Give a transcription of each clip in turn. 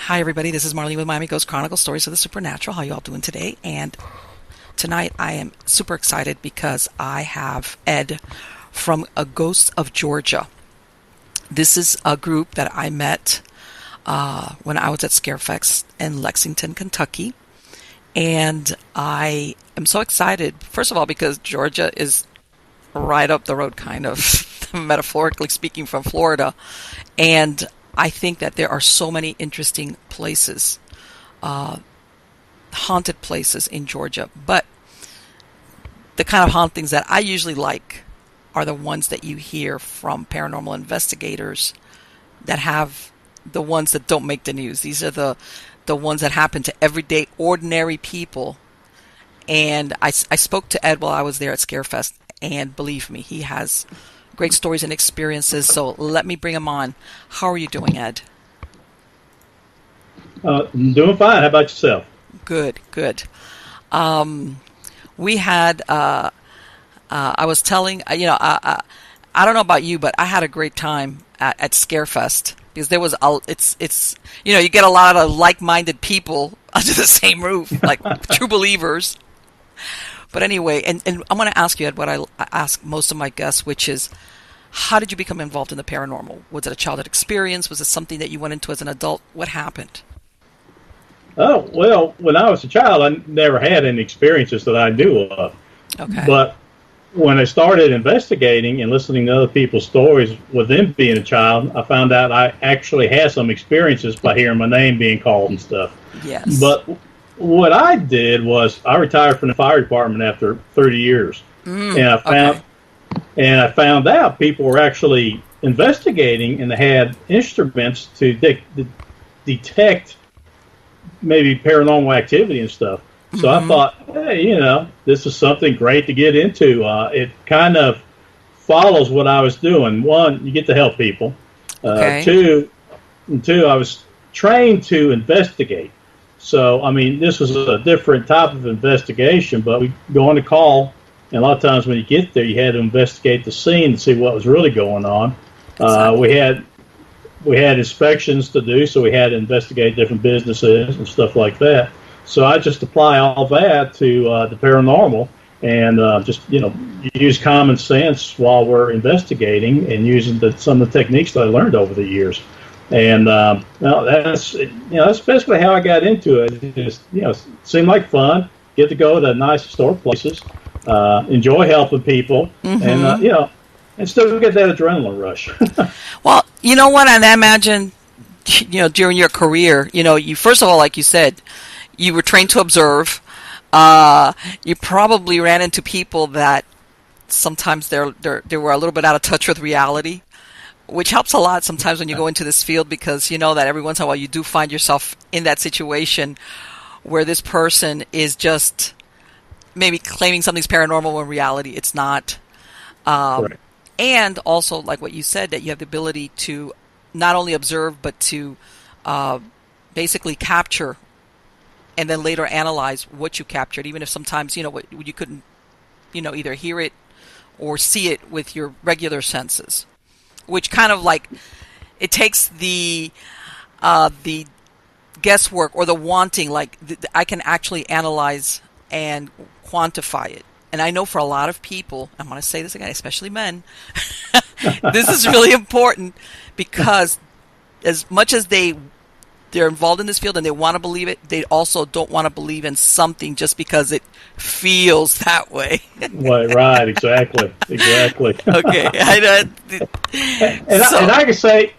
Hi, everybody. This is Marlene with Miami Ghost Chronicles, Stories of the Supernatural. How you all doing today? And tonight I am super excited because I have Ed from a Ghosts of Georgia. This is a group that I met when I was at Scarefest in Lexington, Kentucky. And I am so excited, first of all, because Georgia is right up the road, kind of, metaphorically speaking, from Florida. And I think that there are so many interesting places, haunted places in Georgia. But the kind of hauntings that I usually like are the ones that you hear from paranormal investigators that have the ones that don't make the news. These are the ones that happen to everyday, ordinary people. And I spoke to Ed while I was there at Scarefest, and believe me, he has great stories and experiences, so let me bring him on. How are you doing, Ed? I'm doing fine. How about yourself? Good, good. We had, I was telling, I don't know about you, but I had a great time at Scarefest because there was, it's, you get a lot of like-minded people under the same roof, like true believers. But anyway, and I'm going to ask you, Ed, what I ask most of my guests, which is, how did you become involved in the paranormal? Was it a childhood experience? Was it something that you went into as an adult? What happened? Oh, well, when I was a child, I never had any experiences that I knew of. Okay. But when I started investigating and listening to other people's stories with them being a child, I found out I actually had some experiences by hearing my name being called and stuff. Yes. But what I did was I retired from the fire department after 30 years. And I found out people were actually investigating and they had instruments to detect maybe paranormal activity and stuff. So I thought, hey, this is something great to get into. It kind of follows what I was doing. One, you get to help people. Okay. Two, I was trained to investigate. So, I mean, this was a different type of investigation, but we go on a call, and a lot of times when you get there, you had to investigate the scene to see what was really going on. Exactly. We had inspections to do, so we had to investigate different businesses and stuff like that. So I just apply all that to the paranormal and just use common sense while we're investigating and using some of the techniques that I learned over the years. And that's basically how I got into it. It just seemed like fun. Get to go to nice historic places, enjoy helping people, and still get that adrenaline rush. Well, you know what? And I imagine, during your career, you first of all, like you said, you were trained to observe. You probably ran into people that sometimes they were a little bit out of touch with reality, which helps a lot sometimes when you go into this field, because you know that every once in a while you do find yourself in that situation where this person is just maybe claiming something's paranormal when in reality it's not. Right. And also, like what you said, that you have the ability to not only observe, but to basically capture and then later analyze what you captured, even if sometimes, you couldn't, either hear it or see it with your regular senses, which kind of like, it takes the guesswork or the wanting, like I can actually analyze and quantify it. And I know for a lot of people, I'm going to say this again, especially men, this is really important, because as much as they're involved in this field and they want to believe it, they also don't want to believe in something just because it feels that way. Right, exactly. Okay. And I can say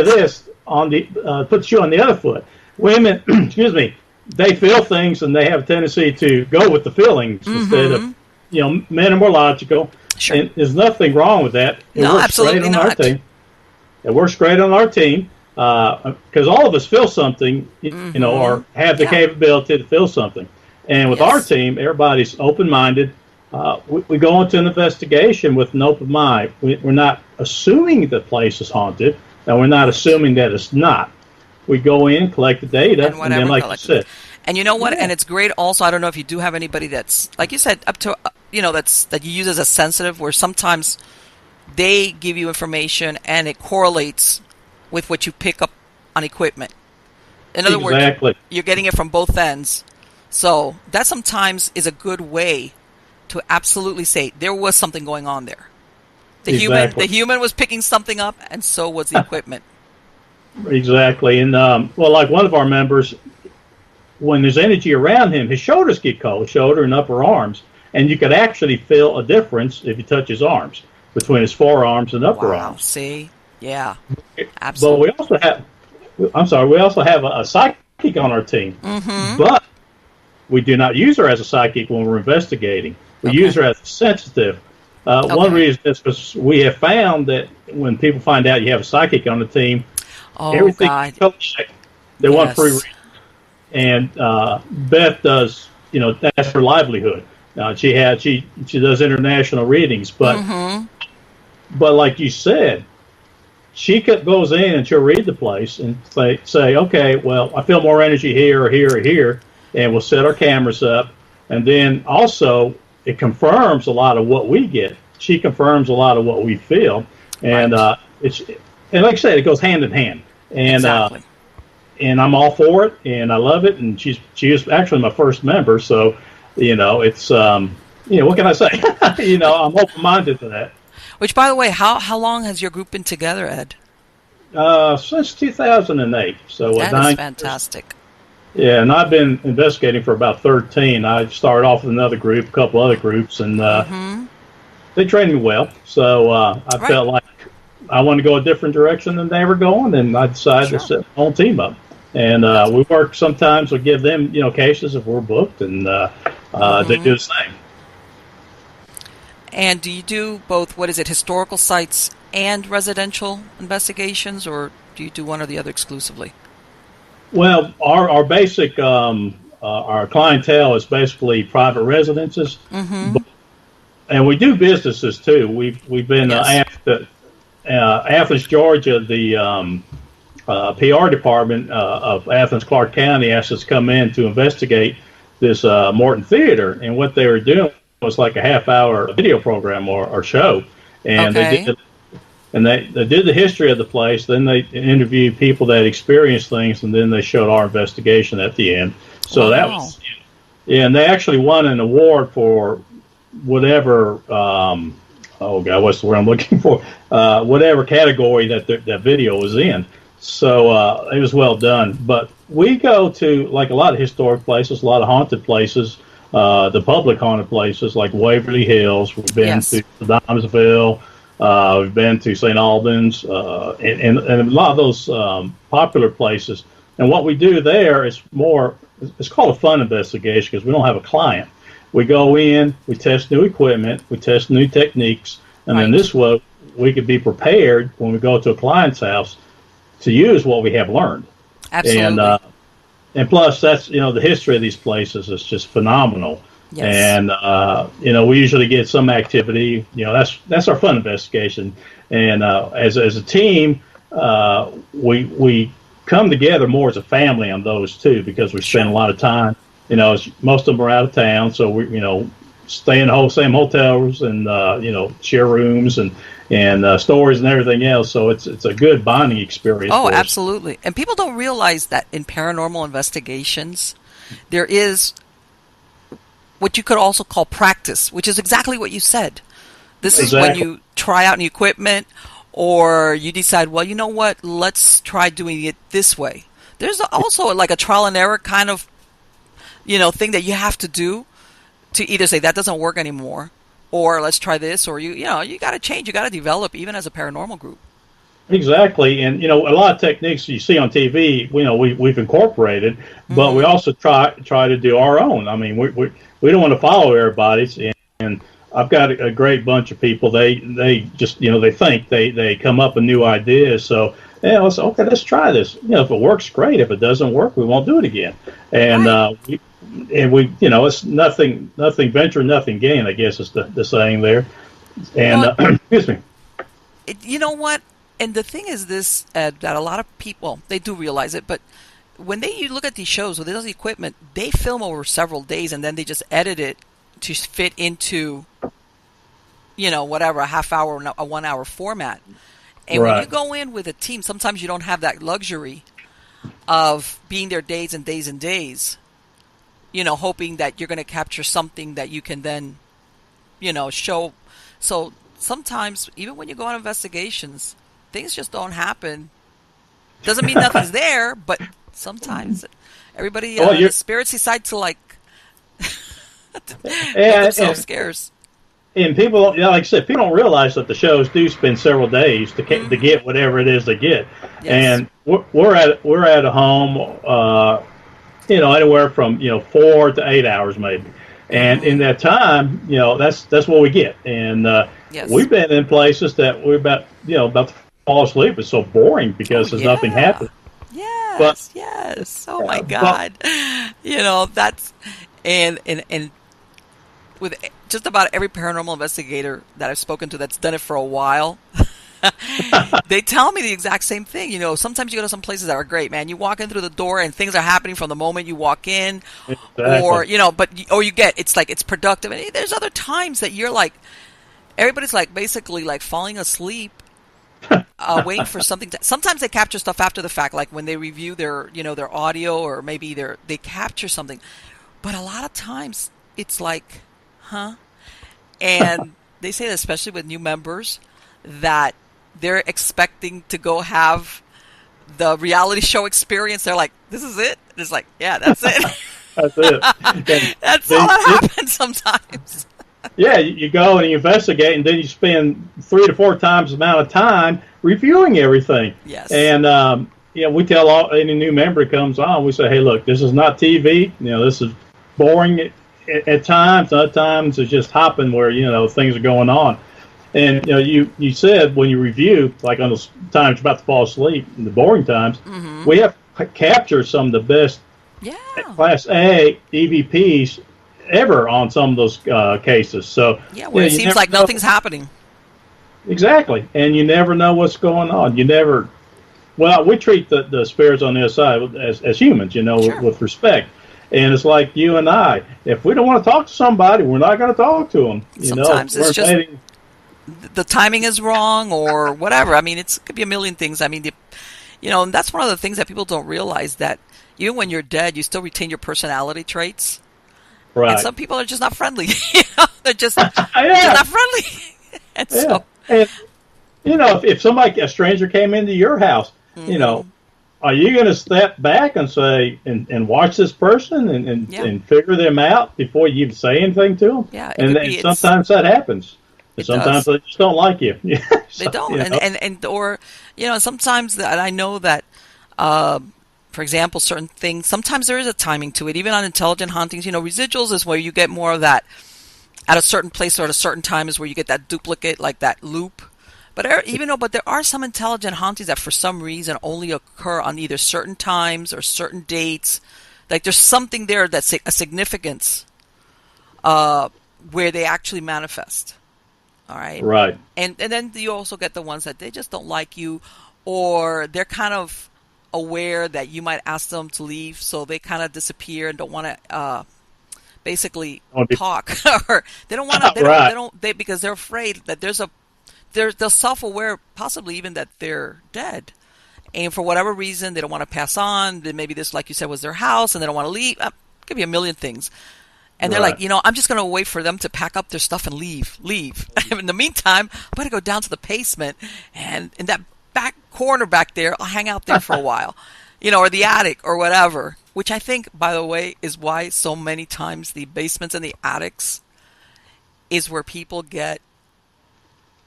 this on the puts you on the other foot. Women, excuse me, they feel things and they have a tendency to go with the feelings instead of, men are more logical. Sure. And there's nothing wrong with that. No, absolutely not. Our team. It works great on our team because all of us feel something, or have the capability to feel something. And with our team, everybody's open-minded. We go into an investigation with an open mind. We're not assuming the place is haunted, and we're not assuming that it's not. We go in, collect the data, and then, like you said. And you know what? Yeah. And it's great also, I don't know if you do have anybody that's, like you said, up to, that you use as a sensitive, where sometimes they give you information and it correlates with what you pick up on equipment. In other Exactly. words, you're getting it from both ends. So that sometimes is a good way to absolutely say there was something going on there. The Exactly. human was picking something up, and so was the equipment. Exactly. And well, like one of our members, when there's energy around him, his shoulders get cold, shoulder and upper arms, and you could actually feel a difference if you touch his arms between his forearms and upper Wow. arms. See? Yeah. But Absolutely. we also have a psychic on our team, Mm-hmm. but we do not use her as a psychic when we're investigating. We use Okay. her as a sensitive. One Okay. reason is because we have found that when people find out you have a psychic on the team, Oh, everything God. they want free Yes. reign. And Beth does, that's her livelihood. She does international readings, Mm-hmm. but like you said, goes in and she'll read the place and say, okay, well, I feel more energy here or here or here, and we'll set our cameras up, and then also it confirms a lot of what we get. She confirms a lot of what we feel, and Right. and like I said, it goes hand in hand, and Exactly. and I'm all for it, and I love it, and she is actually my first member, so it's what can I say? I'm open minded to that. Which, by the way, how long has your group been together, Ed? Since 2008, so That is 9 years. fantastic. Yeah, and I've been investigating for about 13. I started off with another group, a couple other groups, and Mm-hmm. they trained me well. So I Right. felt like I wanted to go a different direction than they were going, and I decided to Sure. set my own team up. And we work sometimes. We give them, cases if we're booked, and they Mm-hmm. do the same. And do you do both, what is it, historical sites and residential investigations, or do you do one or the other exclusively? Well, our basic our clientele is basically private residences, Mm-hmm. and we do businesses too. We've been Yes. asked to Athens, Georgia, the PR department of Athens Clark County asked us to come in to investigate this Morton Theater, and what they were doing was like a half-hour video program or show, and Okay. they did the history of the place. Then they interviewed people that experienced things, and then they showed our investigation at the end. So that Wow. was, yeah, and they actually won an award for whatever. Oh God, what's the word I'm looking for? Whatever category that video was in. So it was well done. But we go to like a lot of historic places, a lot of haunted places, the public haunted places like Waverly Hills. We've been Yes. to Adamsville. We've been to St. Albans, and a lot of those popular places. And what we do there is it's called a fun investigation because we don't have a client. We go in, we test new equipment, we test new techniques, and then Right. this way we could be prepared when we go to a client's house to use what we have learned. And Absolutely. and plus, that's the history of these places is just phenomenal. Yes. And we usually get some activity. That's our fun investigation. And as a team, we come together more as a family on those too because we spend a lot of time. Most of them are out of town, so we stay in the same hotels and share rooms and stories and everything else. So it's a good bonding experience. Oh, for us. absolutely. And people don't realize that in paranormal investigations, there is what you could also call practice, which is exactly what you said. This is when Exactly. you try out new equipment, or you decide, well, you know what, let's try doing it this way. There's also like a trial and error kind of, thing that you have to do to either say that doesn't work anymore, or let's try this, or you got to change, you got to develop, even as a paranormal group. Exactly, and a lot of techniques you see on TV, we've incorporated, but we Mm-hmm. also try to do our own. I mean, we don't want to follow everybody's, and I've got a great bunch of people. They just they think they come up with new ideas. So let's okay, let's try this. If it works, great. If it doesn't work, we won't do it again. And Right. we it's nothing venture, nothing gain. I guess is the saying there. And Well, excuse me. you know what? And the thing is this, Ed, that a lot of people, they do realize it, but when you look at these shows with those equipment, they film over several days and then they just edit it to fit into, whatever, a half hour, a 1 hour format. And when you Right. go in with a team, sometimes you don't have that luxury of being there days and days and days, hoping that you're going to capture something that you can then, show. So sometimes, even when you go on investigations, things just don't happen. Doesn't mean nothing's there, but sometimes everybody, the spirits decide to make themselves scarce. And people, like I said, people don't realize that the shows do spend several days to get whatever it is they get. Yes. And we're at a home, anywhere from 4 to 8 hours maybe. And in that time, that's what we get. And yes. We've been in places that we're about to fall asleep. It's so boring because there's nothing happening. Yes, yes. Oh my God. That's and with just about every paranormal investigator that I've spoken to that's done it for a while, they tell me the exact same thing. Sometimes you go to some places that are great, man. You walk in through the door and things are happening from the moment you walk in, exactly. Or you get, it's like, it's productive. And there's other times that you're like, everybody's like basically like falling asleep, waiting for something to, sometimes they capture stuff after the fact, like when they review their, their audio, or maybe they capture something. But a lot of times it's like, huh? And they say that especially with new members, that they're expecting to go have the reality show experience. They're like, this is it? And it's like, yeah, that's it. That's it. That's all that happens sometimes. Yeah, you go and you investigate, and then you spend 3 to 4 times the amount of time reviewing everything. Yes. And, we tell any new member that comes on, we say, hey, look, this is not TV. This is boring at times. Other times it's just hopping where, things are going on. And you said when you review, like on those times you're about to fall asleep, in the boring times, we have captured some of the best Class A EVPs ever on some of those cases. So where it seems like nothing's happening. Exactly, and you never know what's going on. We treat the spirits on the other side as humans, sure. with respect. And it's like you and I. If we don't want to talk to somebody, we're not going to talk to them. Sometimes it's just the timing is wrong or whatever. I mean, it could be a million things. I mean, and that's one of the things that people don't realize, that even when you're dead, you still retain your personality traits. Right. And some people are just not friendly. They're just not friendly. And so, and if a stranger came into your house, are you going to step back and say and watch this person and figure them out before you even say anything to them? Yeah, and sometimes that happens. And sometimes they just don't like you. They don't, or sometimes that I know that, for example, certain things. Sometimes there is a timing to it. Even on intelligent hauntings, residuals is where you get more of that at a certain place or at a certain time is where you get that duplicate, like that loop. But there are some intelligent hauntings that for some reason only occur on either certain times or certain dates. Like there's something there that's a significance where they actually manifest. All right. Right. And then you also get the ones that they just don't like you, or they're kind of aware that you might ask them to leave, so they kind of disappear and don't want to basically talk, or they don't want to. Because they're afraid that they're self-aware, possibly even that they're dead, and for whatever reason they don't want to pass on. Then maybe this, like you said, was their house, and they don't want to leave. Could be a million things. And they're like, I'm just going to wait for them to pack up their stuff and leave. In the meantime, I'm going to go down to the basement, and in that back corner back there, I'll hang out there for a while, or the attic or whatever, which I think, by the way, is why so many times the basements and the attics is where people get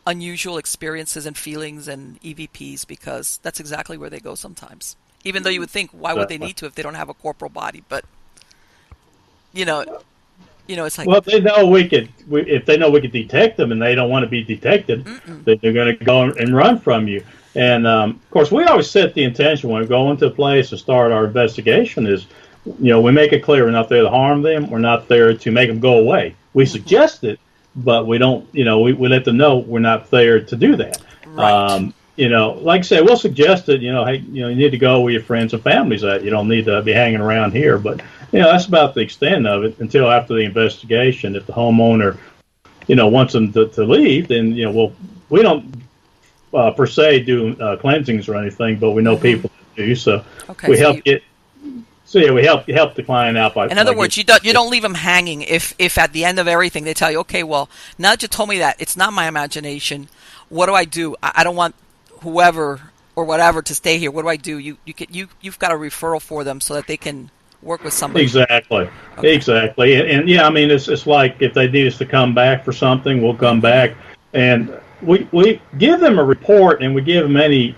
unusual experiences and feelings and EVPs, because that's exactly where they go sometimes. Even though you would think, why would they need to if they don't have a corporal body? But, it's like, well, if they know we could detect them and they don't want to be detected, then they're going to go and run from you. And of course, we always set the intention when we go into a place to start our investigation is, we make it clear we're not there to harm them. We're not there to make them go away. We suggest it, but we don't. We let them know we're not there to do that. Right. Like I said, we'll suggest it. Hey, you need to go where your friends and families at. You don't need to be hanging around here. But that's about the extent of it until after the investigation. If the homeowner, wants them to leave, then we don't per se do cleansings or anything, but we know people do. So Okay, we so help get. So yeah, we help the client out by. in other words, you don't leave them hanging. If at the end of everything they tell you, okay, well, now that you told me that, it's not my imagination. What do I do? I don't want whoever or whatever to stay here. What do I do? You've got a referral for them so that they can work with somebody. Exactly. Okay. Exactly. And yeah, I mean, it's like if they need us to come back for something, we'll come back, and we give them a report, and we give them any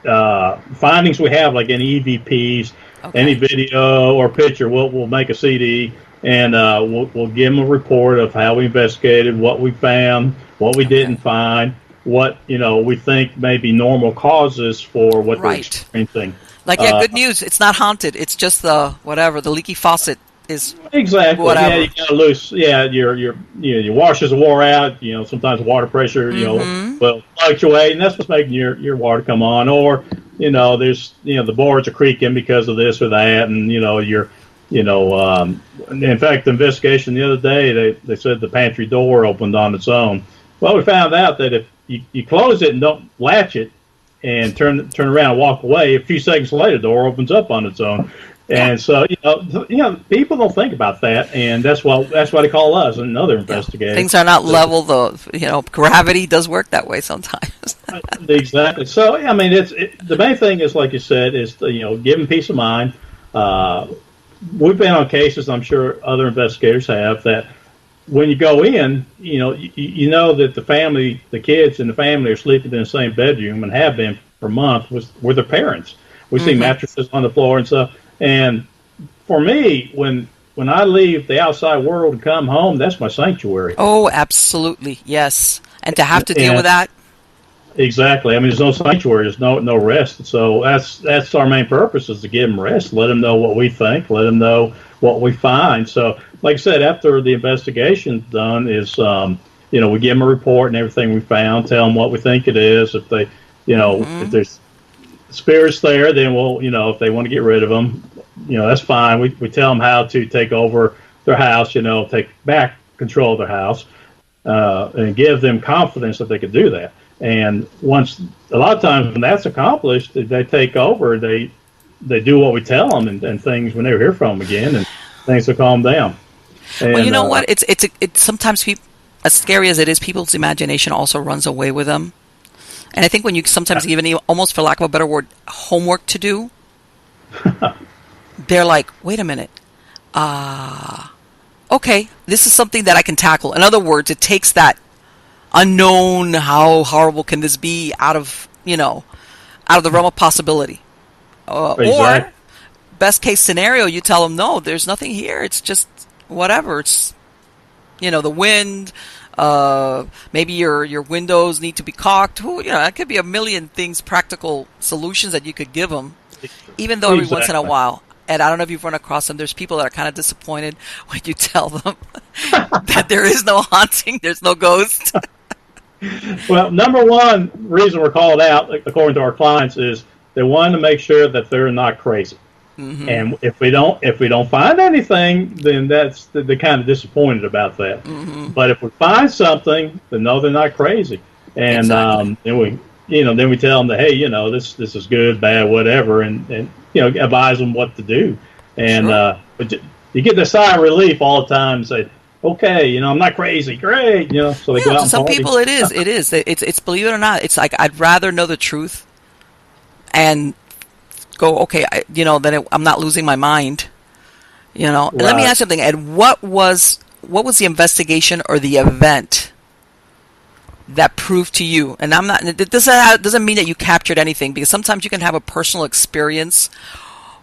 findings we have, like any EVPs, any video or picture. We'll make a CD, and we'll give them a report of how we investigated, what we found, what we didn't find, what we think may be normal causes for what they're experiencing. Like, good news. It's not haunted. It's just the leaky faucet is exactly whatever. Yeah, you got loose. Yeah, your washers are wore out. Sometimes water pressure will fluctuate, and that's what's making your water come on. Or there's the boards are creaking because of this or that, and in fact, the investigation the other day they said the pantry door opened on its own. Well, we found out that if you close it and don't latch it and turn around and walk away, a few seconds later the door opens up on its own. And so people don't think about that, and that's why they call us and other investigators. Things are not level, though. Gravity does work that way sometimes. Exactly. So I mean, the main thing is, like you said, is give them peace of mind. We've been on cases, I'm sure other investigators have, that when you go in, you know that the kids in the family are sleeping in the same bedroom and have been for months with their parents. We see mattresses on the floor and stuff. And for me, when I leave the outside world and come home, that's my sanctuary. Oh, absolutely, yes. And to have to deal with that. Exactly. I mean, there's no sanctuary. There's no rest. So that's our main purpose, is to give them rest, let them know what we think, let them know what we find. So, like I said, after the investigation's done, is we give them a report and everything we found, tell them what we think it is. If they, if there's spirits there, then we'll, if they want to get rid of them, that's fine. We tell them how to take over their house, take back control of their house, and give them confidence that they could do that. And a lot of times when that's accomplished, they take over, they do what we tell them, and things, we never hear from them again, and things will calm down. And, well, you know what? It's sometimes people, as scary as it is, people's imagination also runs away with them. And I think when you sometimes even almost, for lack of a better word, homework to do, they're like, wait a minute. Okay, this is something that I can tackle. In other words, it takes that unknown, how horrible can this be, out of the realm of possibility. Exactly. Or, best case scenario, you tell them, no, there's nothing here. It's just whatever. It's, the wind. Maybe your windows need to be caulked. It could be a million things, practical solutions that you could give them. Even though every once in a while, and I don't know if you've run across them, there's people that are kind of disappointed when you tell them that there is no haunting, there's no ghost. Well, number one reason we're called out, according to our clients, is they want to make sure that they're not crazy. Mm-hmm. And if we don't find anything, then they're kind of disappointed about that. Mm-hmm. But if we find something, then no, they're not crazy. And then we tell them that, hey, this is good, bad, whatever, and advise them what to do. And but you get the sigh of relief all the time and say, okay, I'm not crazy, great, so they go out and some party. people it is it's believe it or not, it's like, I'd rather know the truth and go, okay, then I'm not losing my mind, Right. And let me ask you something, Ed. What was the investigation or the event that proved to you? And it doesn't mean that you captured anything, because sometimes you can have a personal experience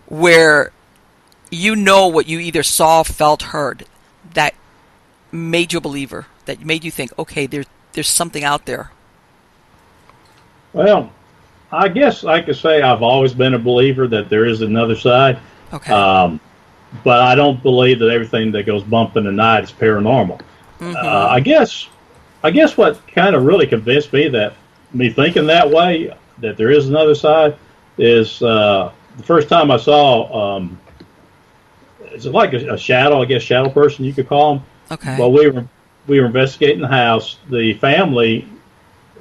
where what you either saw, felt, heard, that made you a believer, that made you think, okay, there's something out there. Well, I guess I could say I've always been a believer that there is another side. Okay. But I don't believe that everything that goes bump in the night is paranormal. Mm-hmm. I guess what kind of really convinced me thinking that way, that there is another side, is the first time I saw, is it like a shadow? I guess shadow person you could call them. Okay. Well, we were investigating the house. The family,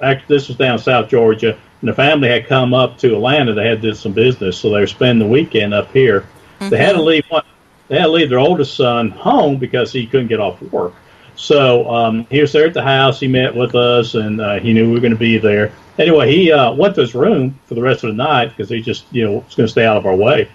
actually, this was down South Georgia. And the family had come up to Atlanta. They had did some business, so they were spending the weekend up here. Mm-hmm. They had to leave their oldest son home because he couldn't get off work. So he was there at the house. He met with us, and he knew we were going to be there. Anyway, he went to his room for the rest of the night because he just, was going to stay out of our way.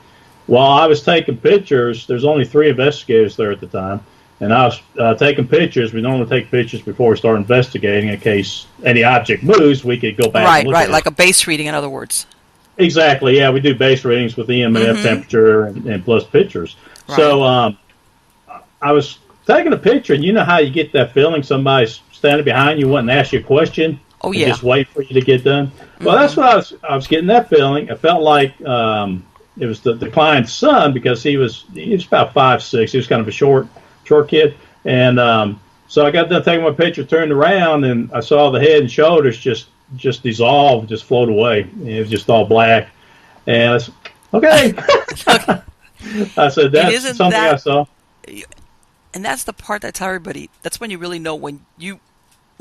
While I was taking pictures, there's only 3 investigators there at the time, and I was taking pictures. We normally take pictures before we start investigating in case any object moves. We could go back. Right, and look right, at it. like a base reading, in other words. Exactly. Yeah, we do base readings with EMF, temperature, and plus pictures. Right. So I was taking a picture, and you know how you get that feeling somebody's standing behind you wanting to ask you a question? Oh, yeah. Just wait for you to get done. Well, that's what I was getting that feeling. I felt like it was the client's son because he was about 5'6". He was kind of a short kid. And so I got done taking my picture, turned around, and I saw the head and shoulders just dissolve, just float away. It was just all black. And I said, okay. I said, that's something I saw. And that's the part that I tell everybody. That's when you really know when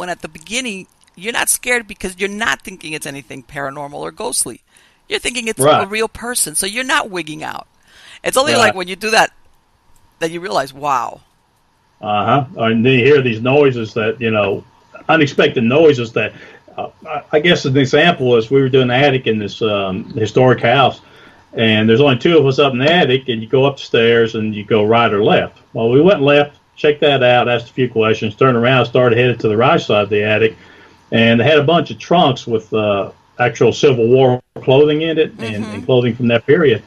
at the beginning, you're not scared because you're not thinking it's anything paranormal or ghostly. You're thinking it's a real person. So you're not wigging out. It's only like when you do that you realize, wow. And then you hear these noises that, unexpected noises that, I guess an example is we were doing the attic in this historic house, and there's only 2 of us up in the attic, and you go up the stairs and you go right or left. Well, we went left, checked that out, asked a few questions, turned around, started headed to the right side of the attic, and they had a bunch of trunks with actual Civil War clothing in it and clothing from that period.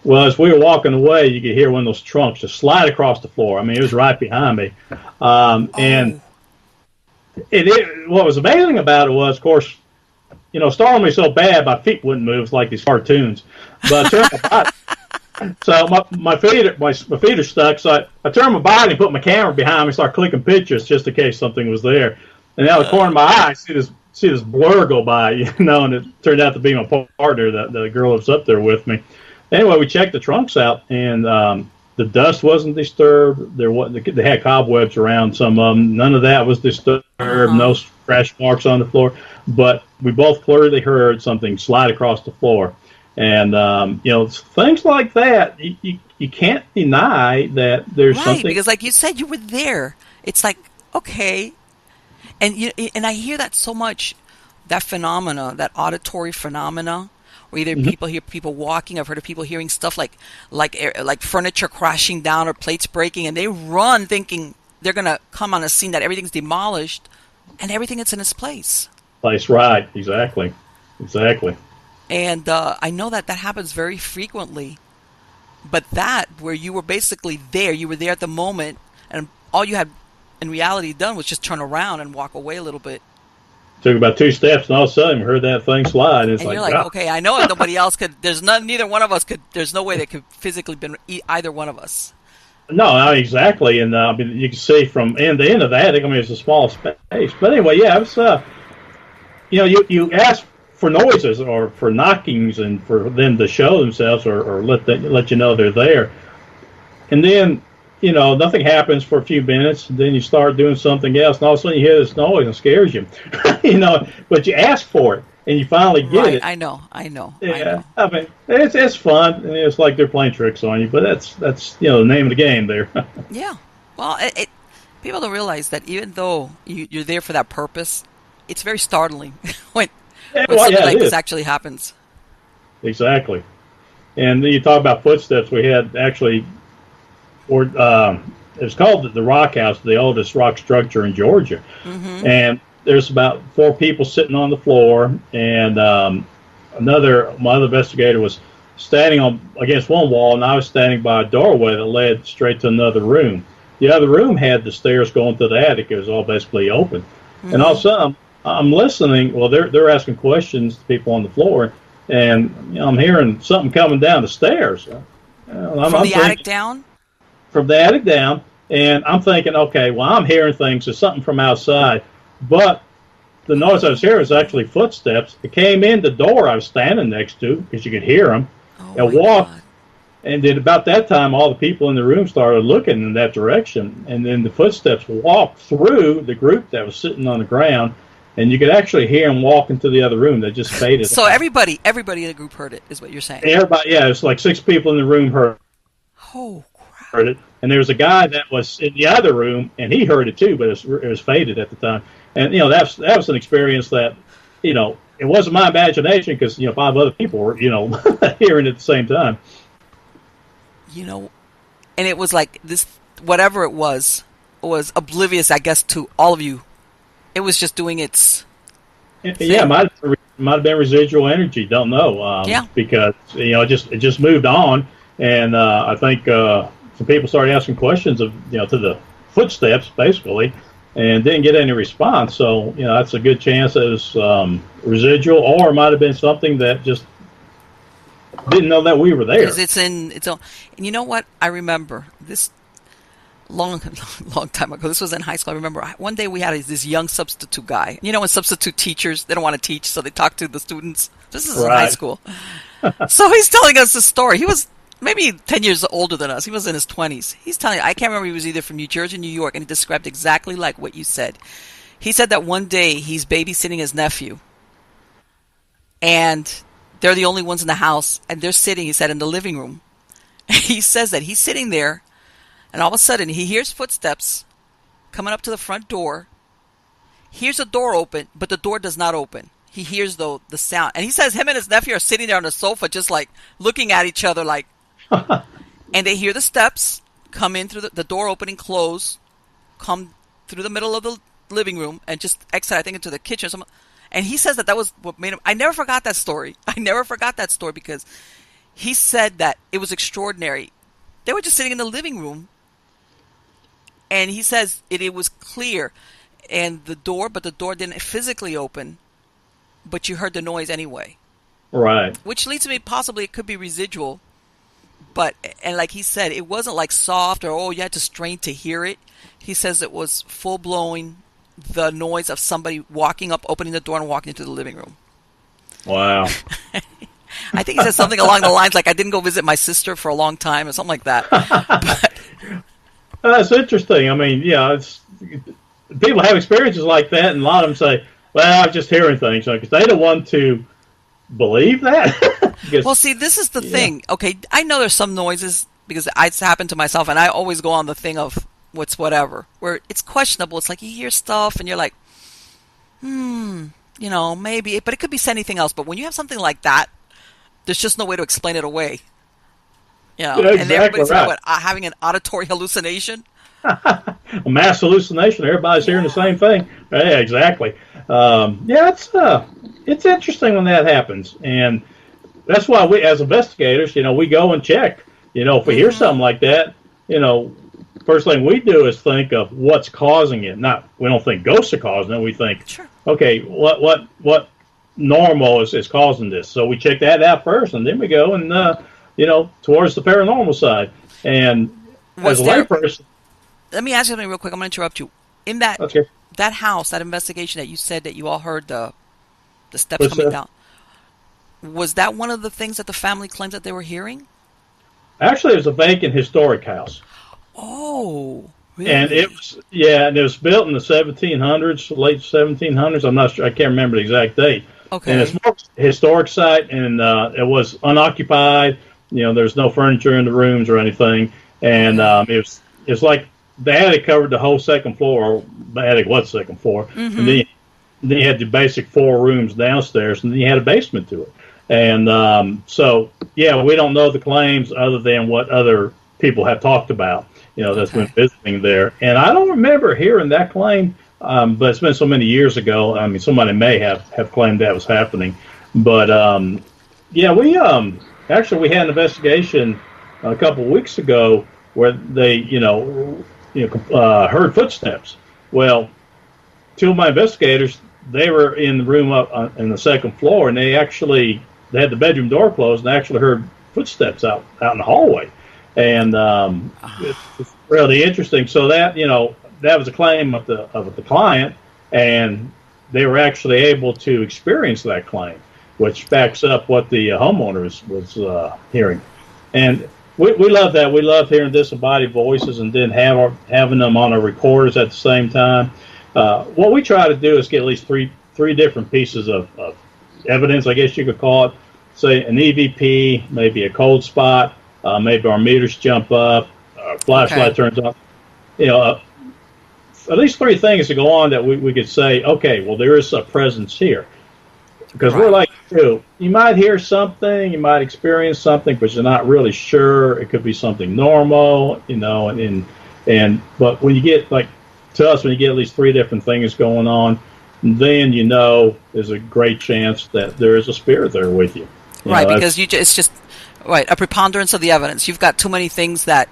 Well, as we were walking away, you could hear one of those trunks just slide across the floor. I mean, it was right behind me. And what was amazing about it was, of course, startled me so bad my feet wouldn't move like these cartoons. But so my feet are stuck. So I turned my body and put my camera behind me and started clicking pictures just in case something was there. And out of the corner of my eye, I see this blur go by, and it turned out to be my partner, the girl that's up there with me. Anyway, we checked the trunks out, and the dust wasn't disturbed. They had cobwebs around some of them. None of that was disturbed. No scratch marks on the floor. But we both clearly heard something slide across the floor. And, things like that, you can't deny that there's something. Right, because like you said, you were there. It's like, okay. And I hear that so much, that phenomena, that auditory phenomena, where either people hear people walking. I've heard of people hearing stuff like furniture crashing down or plates breaking, and they run thinking they're going to come on a scene that everything's demolished, and everything is in its place. Right, exactly. And I know that happens very frequently. But that, where you were basically there, you were there at the moment, and all you had in reality done was just turn around and walk away a little bit. Took about 2 steps, and all of a sudden we heard that thing slide. And you're like, okay, I know nobody else could. Neither one of us could. There's no way that could physically been either one of us. No, exactly. And you can see from end to end of the attic. I mean, it's a small space. But anyway, yeah, it was. You ask for noises or for knockings, and for them to show themselves or let you know they're there, and then. Nothing happens for a few minutes, and then you start doing something else, and all of a sudden you hear this noise and it scares you. But you ask for it, and you finally get it. I know. Yeah, I mean, it's fun, and it's like they're playing tricks on you, but that's the name of the game there. Yeah. Well, people don't realize that even though you're there for that purpose, it's very startling when something like this actually happens. Exactly. And then you talk about footsteps. We had actually... it was called the Rock House, the oldest rock structure in Georgia. And there's about 4 people sitting on the floor, and my other investigator was standing against one wall, and I was standing by a doorway that led straight to another room. The other room had the stairs going to the attic. It was all basically open. And all of a sudden, I'm listening. Well, they're asking questions to people on the floor, and I'm hearing something coming down the stairs. From the attic down? From the attic down, and I'm thinking, okay, well, I'm hearing things. There's something from outside, but the noise I was hearing was actually footsteps. It came in the door I was standing next to, because you could hear them, and walked. God. And then about that time, all the people in the room started looking in that direction, and then the footsteps walked through the group that was sitting on the ground and you could actually hear them walk into the other room. They just faded. So everybody in the group heard it, is what you're saying? Everybody, yeah, it's like 6 people in the room Oh, crap. heard it, and there was a guy that was in the other room, and he heard it too, but it was faded at the time. And that was an experience that, it wasn't my imagination because 5 other people were hearing it at the same time. And it was like this, whatever it was oblivious, I guess, to all of you. It was just doing its thing. Yeah, might have been residual energy. Don't know. Because it just moved on, and I think some people started asking questions of to the footsteps basically, and didn't get any response. So that's a good chance it was residual, or it might have been something that just didn't know that we were there. Because it's in its own. And you know what? I remember this long time ago. This was in high school. I remember one day we had this young substitute guy. When substitute teachers, they don't want to teach, so they talk to the students. This is in high school. So he's telling us the story. He was maybe 10 years older than us. He was in his 20s. He's telling, I can't remember, he was either from New Jersey or New York, and he described exactly like what you said. He said that one day he's babysitting his nephew, and they're the only ones in the house, and they're sitting, he said, in the living room. He says that he's sitting there, and all of a sudden he hears footsteps coming up to the front door, hears a door open, but the door does not open. He hears the sound, and he says him and his nephew are sitting there on the sofa just like looking at each other like, and they hear the steps come in through the door opening, close, come through the middle of the living room, and just exit, I think, into the kitchen or something. And he says that was what made him. I never forgot that story. Because he said that it was extraordinary. They were just sitting in the living room, and he says it was clear, and the door didn't physically open, but you heard the noise anyway. Right. Which leads me, possibly it could be residual, and like he said, it wasn't like soft or you had to strain to hear it. He says it was full blowing. The noise of somebody walking up, opening the door, and walking into the living room. Wow. I think he said something along the lines like, I didn't go visit my sister for a long time, or something like that. That's interesting. I mean, people have experiences like that, and a lot of them say, well, I'm just hearing things. Because they don't want to believe that. Well, see, this is the thing. Okay, I know there's some noises, because it's happened to myself, and I always go on the thing of, whatever, where it's questionable. It's like you hear stuff and you're like, maybe, but it could be anything else. But when you have something like that, there's just no way to explain it away. Exactly, and everybody's right. Having an auditory hallucination. A mass hallucination. Everybody's hearing the same thing. Yeah, exactly. It's interesting when that happens, and that's why we, as investigators, we go and check. If we hear something like that, first thing we do is think of what's causing it. We don't think ghosts are causing it. We think, sure, okay, what normal is causing this? So we check that out first, and then we go and towards the paranormal side. And as a layperson, let me ask you something real quick. I'm going to interrupt you. In that that house, that investigation that you said that you all heard the steps coming down, was that one of the things that the family claims that they were hearing? Actually, it was a vacant historic house. Oh, really? And it was built in the 1700s, late 1700s. I'm not sure. I can't remember the exact date. Okay. And it's more a historic site, and it was unoccupied. There's no furniture in the rooms or anything. And it was like the attic covered the whole second floor, or the attic was second floor. Mm-hmm. And then you had the basic 4 rooms downstairs, and then you had a basement to it. And we don't know the claims other than what other people have talked about. That's been visiting there. And I don't remember hearing that claim, but it's been so many years ago. I mean, somebody may have claimed that was happening. But, we actually, we had an investigation a couple of weeks ago where they, heard footsteps. Well, 2 of my investigators, they were in the room up in the second floor, and they had the bedroom door closed, and actually heard footsteps out in the hallway. And it's really interesting. So that that was a claim of the client, and they were actually able to experience that claim, which backs up what the homeowner was hearing. And we love that. We love hearing disembodied voices, and then having them on our recorders at the same time. What we try to do is get at least three different pieces of evidence, I guess you could call it. Say an EVP, maybe a cold spot, maybe our meters jump up, our flashlight turns off. At least three things to go on that we could say, okay, well, there is a presence here. Because we're like you. You might hear something, you might experience something, but you're not really sure. It could be something normal, but when you get, like, to us, when you get at least three different things going on, then there's a great chance that there is a spirit there with you. Because it's just a preponderance of the evidence. You've got too many things that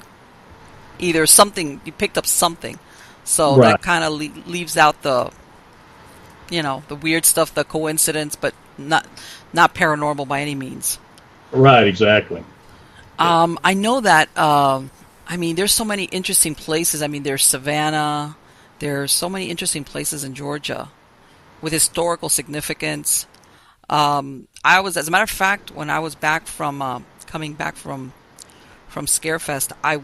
either you picked up something, so that kind of leaves out the weird stuff, the coincidence, but not paranormal by any means. Right, exactly. I know that. There's so many interesting places. There's Savannah. There's so many interesting places in Georgia with historical significance. As a matter of fact, when I was coming back from Scarefest, I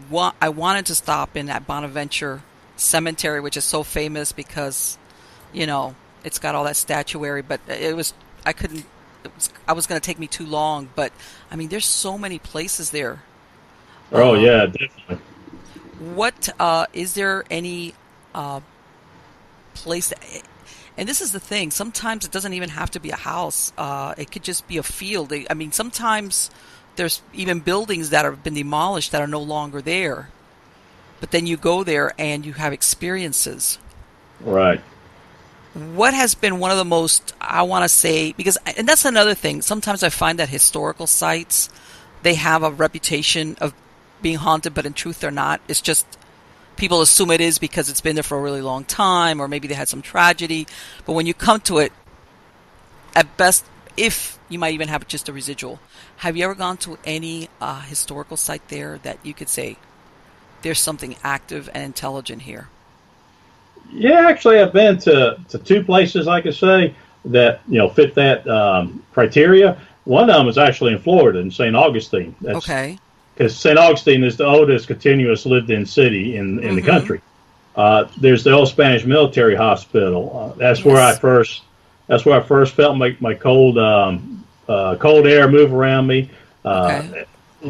wanted to stop in at Bonaventure Cemetery, which is so famous because, it's got all that statuary. But I was going to take me too long. But there's so many places there. Oh yeah, definitely. What is there any place? And this is the thing. Sometimes it doesn't even have to be a house. It could just be a field. Sometimes there's even buildings that have been demolished that are no longer there. But then you go there and you have experiences. Right. What has been one of the most, I want to say, and that's another thing. Sometimes I find that historical sites, they have a reputation of being haunted, but in truth they're not. It's just people assume it is because it's been there for a really long time, or maybe they had some tragedy. But when you come to it, at best, if you might even have just a residual. Have you ever gone to any historical site there that you could say there's something active and intelligent here? Yeah, actually, I've been to two places, I could say, that fit that criteria. One of them is actually in Florida, in St. Augustine. Okay. Because St. Augustine is the oldest continuous lived-in city in the country. There's the old Spanish military hospital. That's where I first felt my cold air move around me.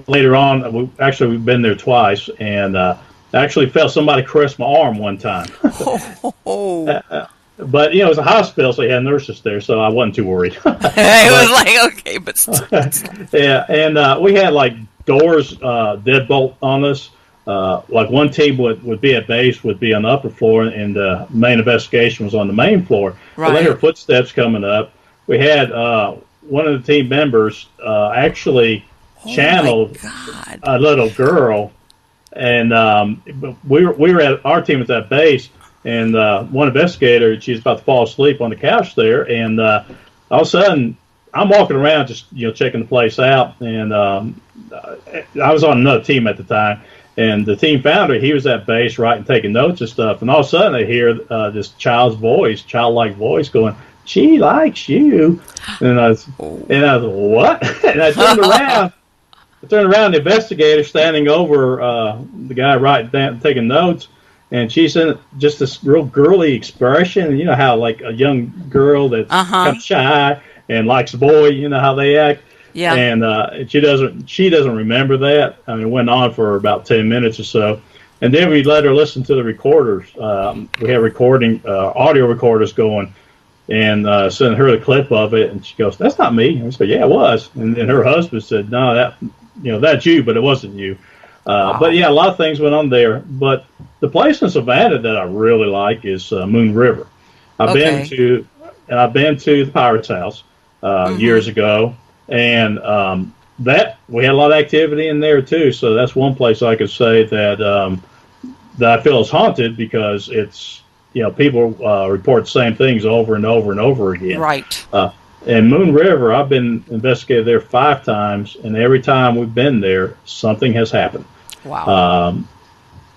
Later on, we've been there twice, and I actually felt somebody caress my arm one time. But it was a hospital, so you had nurses there, so I wasn't too worried. It was like, okay, but still. Yeah, and we had like doors deadbolt on us. Like one team would be at base, would be on the upper floor, and the main investigation was on the main floor. Right. But later, footsteps coming up. We had one of the team members actually channeled a little girl, and we were at our team was at base, and one investigator, she's about to fall asleep on the couch there, and all of a sudden I'm walking around just checking the place out, and I was on another team at the time, and the team founder, he was at base taking notes and stuff, and all of a sudden I hear this childlike voice going, "She likes you," and I was what? And I turned around. The investigator standing over the guy writing down, taking notes, and she's in just this real girly expression. You know how like a young girl that's kind of shy and likes a boy, you know how they act. Yeah. And she doesn't remember that. It went on for about 10 minutes or so, and then we let her listen to the recorders. We have audio recorders going, and sent her the clip of it, and she goes, "That's not me." And we said, "Yeah, it was." And then her husband said, "No, that's you, but it wasn't you." Wow. But yeah, a lot of things went on there. But the place in Savannah that I really like is Moon River. I've been to the Pirates House years ago, and that we had a lot of activity in there too. So that's one place I could say that I feel is haunted because it's people report the same things over and over and over again. Right. And Moon River, I've been investigated there 5 times, and every time we've been there, something has happened. Wow.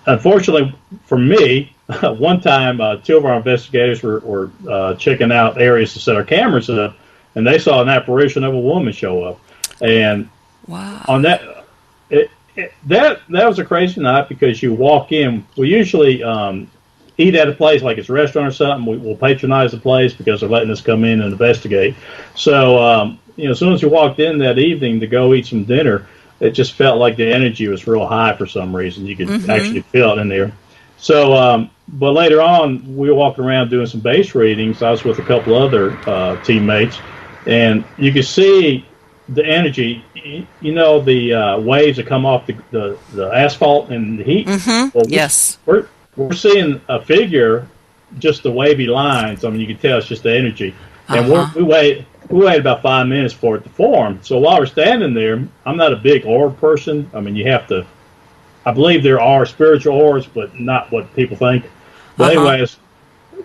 Unfortunately for me, one time 2 of our investigators were checking out areas to set our cameras up, and they saw an apparition of a woman show up. And on that, that was a crazy night because you walk in. We usually eat at a place like it's a restaurant or something, we'll patronize the place because they're letting us come in and investigate. So, as soon as we walked in that evening to go eat some dinner, it just felt like the energy was real high for some reason. You could actually feel it in there. So, but later on, we were walking around doing some base readings. I was with a couple other teammates, and you could see the energy. The waves that come off the asphalt and the heat. Well, yes. We're seeing a figure, just the wavy lines. I mean, you can tell it's just the energy. And we waited about 5 minutes for it to form. So while we're standing there, I'm not a big orb person. I mean, you have to. I believe there are spiritual orbs, but not what people think. But anyways,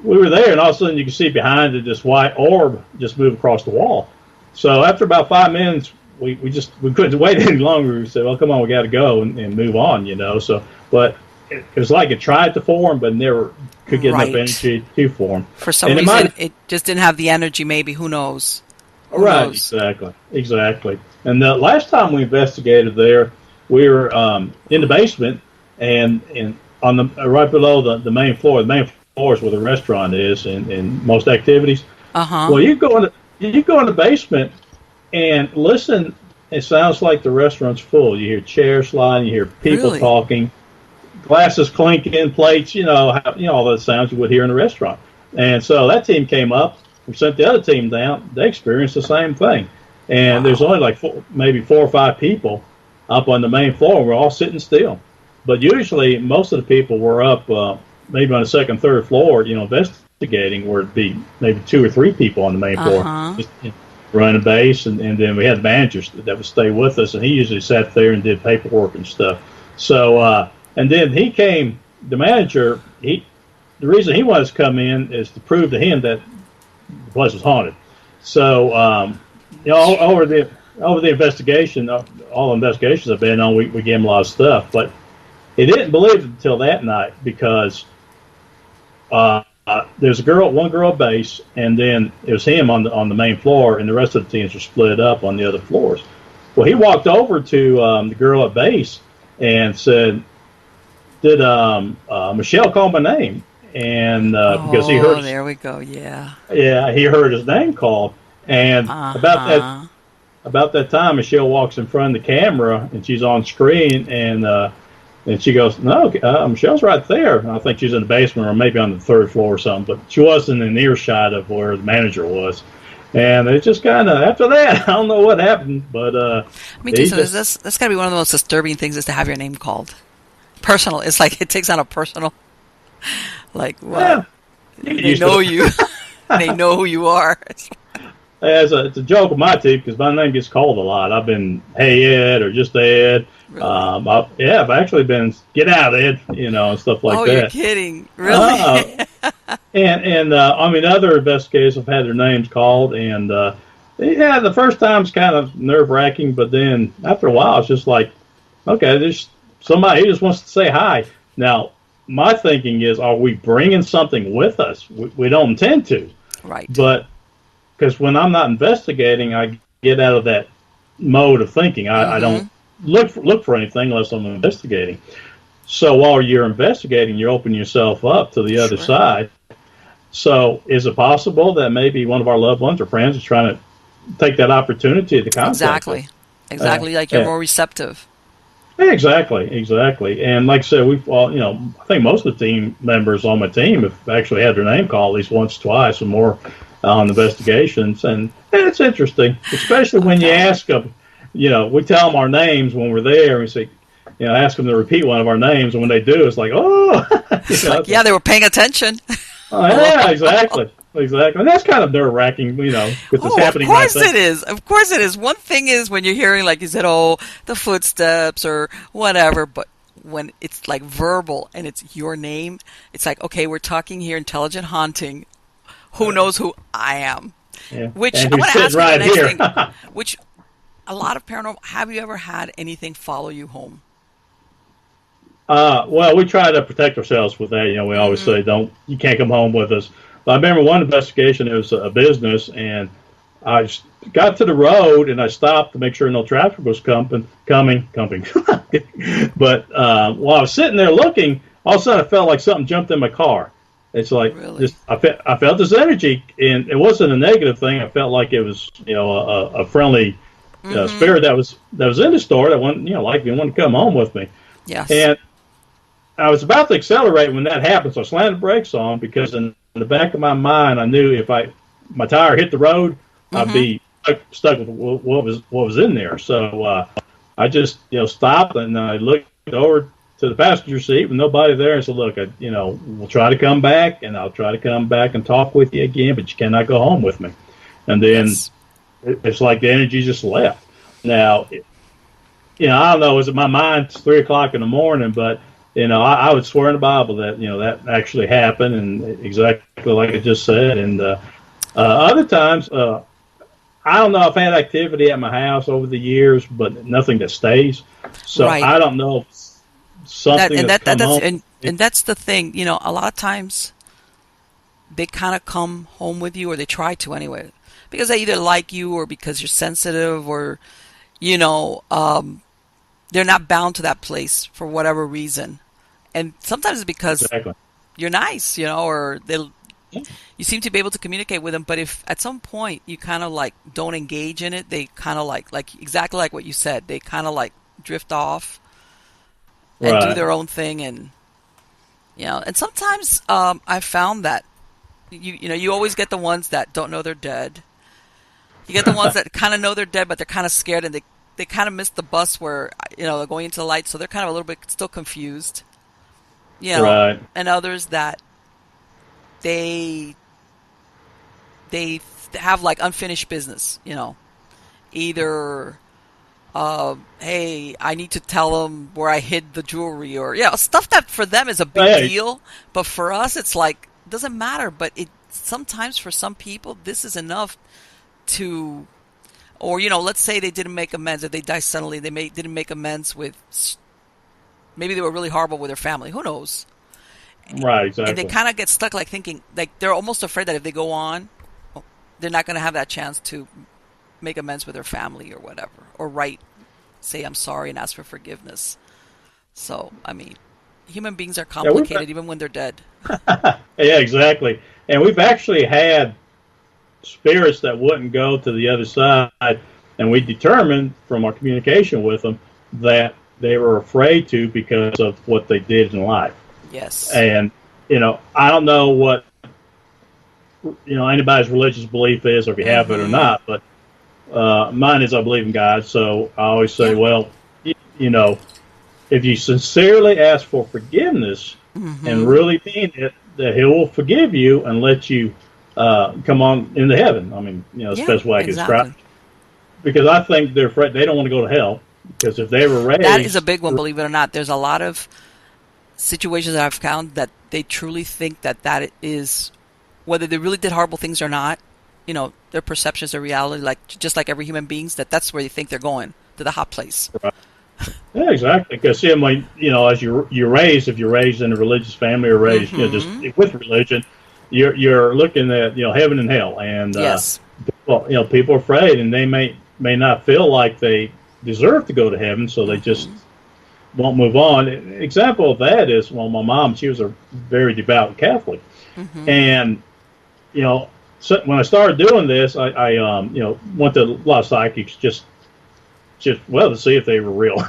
we were there, and all of a sudden you can see behind it this white orb just move across the wall. So after about 5 minutes, we couldn't wait any longer. We said, "Well, come on, we got to go and move on," So, but it was like it tried to form, but never could get enough energy to form. For some reason, it just didn't have the energy. Maybe, who knows? Who knows? Exactly. And the last time we investigated there, we were in the basement, and on the right below the main floor. The main floor is where the restaurant is, and most activities. Well, you go in the basement and listen. It sounds like the restaurant's full. You hear chairs sliding, you hear people talking, glasses clinking, plates. All those sounds you would hear in a restaurant. And so that team came up. We sent the other team down. They experienced the same thing. And there's only like maybe 4 or 5 people up on the main floor. We're all sitting still. But usually most of the people were up maybe on the second, third floor, investigating, where it'd be maybe 2 or 3 people on the main floor. Just, running a base, and then we had managers that would stay with us, and he usually sat there and did paperwork and stuff. So, and then he came, the manager, the reason he wanted us to come in is to prove to him that the place was haunted. So, over the investigation, all the investigations I've been on, we gave him a lot of stuff, but he didn't believe it until that night, because there's one girl at base, and then it was him on the main floor, and the rest of the teams were split up on the other floors. Well, he walked over to the girl at base and said, "Did Michelle call my name?" And because he heard, there we go, yeah, he heard his name called, and about that time, Michelle walks in front of the camera, and she's on screen, and she goes, "No, Michelle's right there." And I think she's in the basement or maybe on the third floor or something, but she wasn't in earshot of where the manager was. And it just kind of, after that, I don't know what happened, but me too. So that's got to be one of the most disturbing things, is to have your name called. Personal. It's like it takes on a personal, like, well, they know you. They know who you are. It's a joke with my team, because my name gets called a lot. I've been, "Hey, Ed," or just Ed. Really? I've actually been, "Get out, Ed," and stuff like that. Oh, you're kidding. Really? And I mean, other investigators have had their names called, and the first time's kind of nerve-wracking, but then after a while, it's just like, okay, there's somebody who just wants to say hi. Now, my thinking is, are we bringing something with us? We don't intend to. Right. But because when I'm not investigating, I get out of that mode of thinking. I don't look for anything unless I'm investigating. So while you're investigating, you're opening yourself up to the other side. So is it possible that maybe one of our loved ones or friends is trying to take that opportunity to contact us? Exactly. Like you're more receptive. Exactly. And like I said, we've all, I think most of the team members on my team have actually had their name called at least once, twice, or more on investigations. And it's interesting, especially when you ask them, we tell them our names when we're there, and we say, ask them to repeat one of our names, and when they do, it's like, oh. They were paying attention. Yeah, exactly. And that's kind of nerve-wracking, with this happening. Of course it is. Of course it is. One thing is when you're hearing, like you said, the footsteps or whatever, but when it's like verbal and it's your name, it's like, okay, we're talking here intelligent haunting. Who knows who I am? Yeah. Which and I'm going to ask right you the here. next thing. Which a lot of paranormal. Have you ever had anything follow you home? Well, we try to protect ourselves with that. We always say, you can't come home with us. But I remember one investigation, it was a business, and I got to the road, and I stopped to make sure no traffic was coming. But while I was sitting there looking, all of a sudden I felt like something jumped in my car. It's like Really? I felt this energy, and it wasn't a negative thing. I felt like it was, a friendly Mm-hmm. spirit that was in the store that wanted, like me, wanted to come home with me. Yes. And I was about to accelerate when that happened, so I slammed the brakes on because in the back of my mind, I knew if my tire hit the road, I'd Mm-hmm. be stuck with what was in there. So I just stopped and I looked over to the passenger seat with nobody there and said, "Look, we'll try to come back and I'll try to come back and talk with you again, but you cannot go home with me." And then Yes. it's like the energy just left. Now, I don't know. Was it my mind? It's 3 o'clock in the morning, but I would swear in the Bible that that actually happened, and exactly like I just said. And other times, I don't know. I've had activity at my house over the years, but nothing that stays. So Right. I don't know if That something and that's that come that's home. and that's the thing. A lot of times they kind of come home with you, or they try to anyway, because they either like you or because you're sensitive, or you know, um, they're not bound to that place for whatever reason. And sometimes it's because Exactly. you're nice, or you seem to be able to communicate with them. But if at some point you kind of like don't engage in it, they kind of like exactly like what you said, they kind of like drift off and do Right. their own thing. And and sometimes I found that you always get the ones that don't know they're dead. You get the ones that kind of know they're dead, but they're kind of scared, and they kind of missed the bus where they're going into the light, so they're kind of a little bit still confused. Right. And others that they they have like unfinished business. Either hey, I need to tell them where I hid the jewelry, or stuff that for them is a big Hey. deal, but for us it's like it doesn't matter. But it sometimes for some people this is enough to, or let's say they didn't make amends, if they die suddenly, didn't make amends with, maybe they were really horrible with their family, who knows, Right. and they Exactly. kind of get stuck like thinking like they're almost afraid that if they go on, they're not going to have that chance to make amends with their family or whatever, or say I'm sorry and ask for forgiveness. So I mean, human beings are Yeah. complicated even when they're dead. Yeah. Exactly. And we've actually had spirits that wouldn't go to the other side, and we determined from our communication with them that they were afraid to because of what they did in life. Yes. And I don't know what anybody's religious belief is, or if you have it or Mm-hmm. not, but mine is I believe in God. So I always say, Yeah. well, you know, if you sincerely ask for forgiveness and Mm-hmm. really mean it, that He will forgive you and let you come on into heaven. I mean, that's the Yeah, best way I can describe exactly. it. Because I think they're afraid, they don't want to go to hell, because if they were That is a raised, big one, believe it or not. There's a lot of situations that I've found that they truly think that is, whether they really did horrible things or not, their perceptions of reality, like just like every human beings, that's where they think they're going, to the hot place. yeah, exactly. Because when as you're raised, if you're raised in a religious family or raised, just Mm-hmm. with religion, you're looking at heaven and hell, and Yes. well, people are afraid, and they may not feel like they deserve to go to heaven, so they just Mm-hmm. won't move on. An example of that is, well, my mom, she was a very devout Catholic, Mm-hmm. and so when I started doing this, I went to a lot of psychics just well to see if they were real.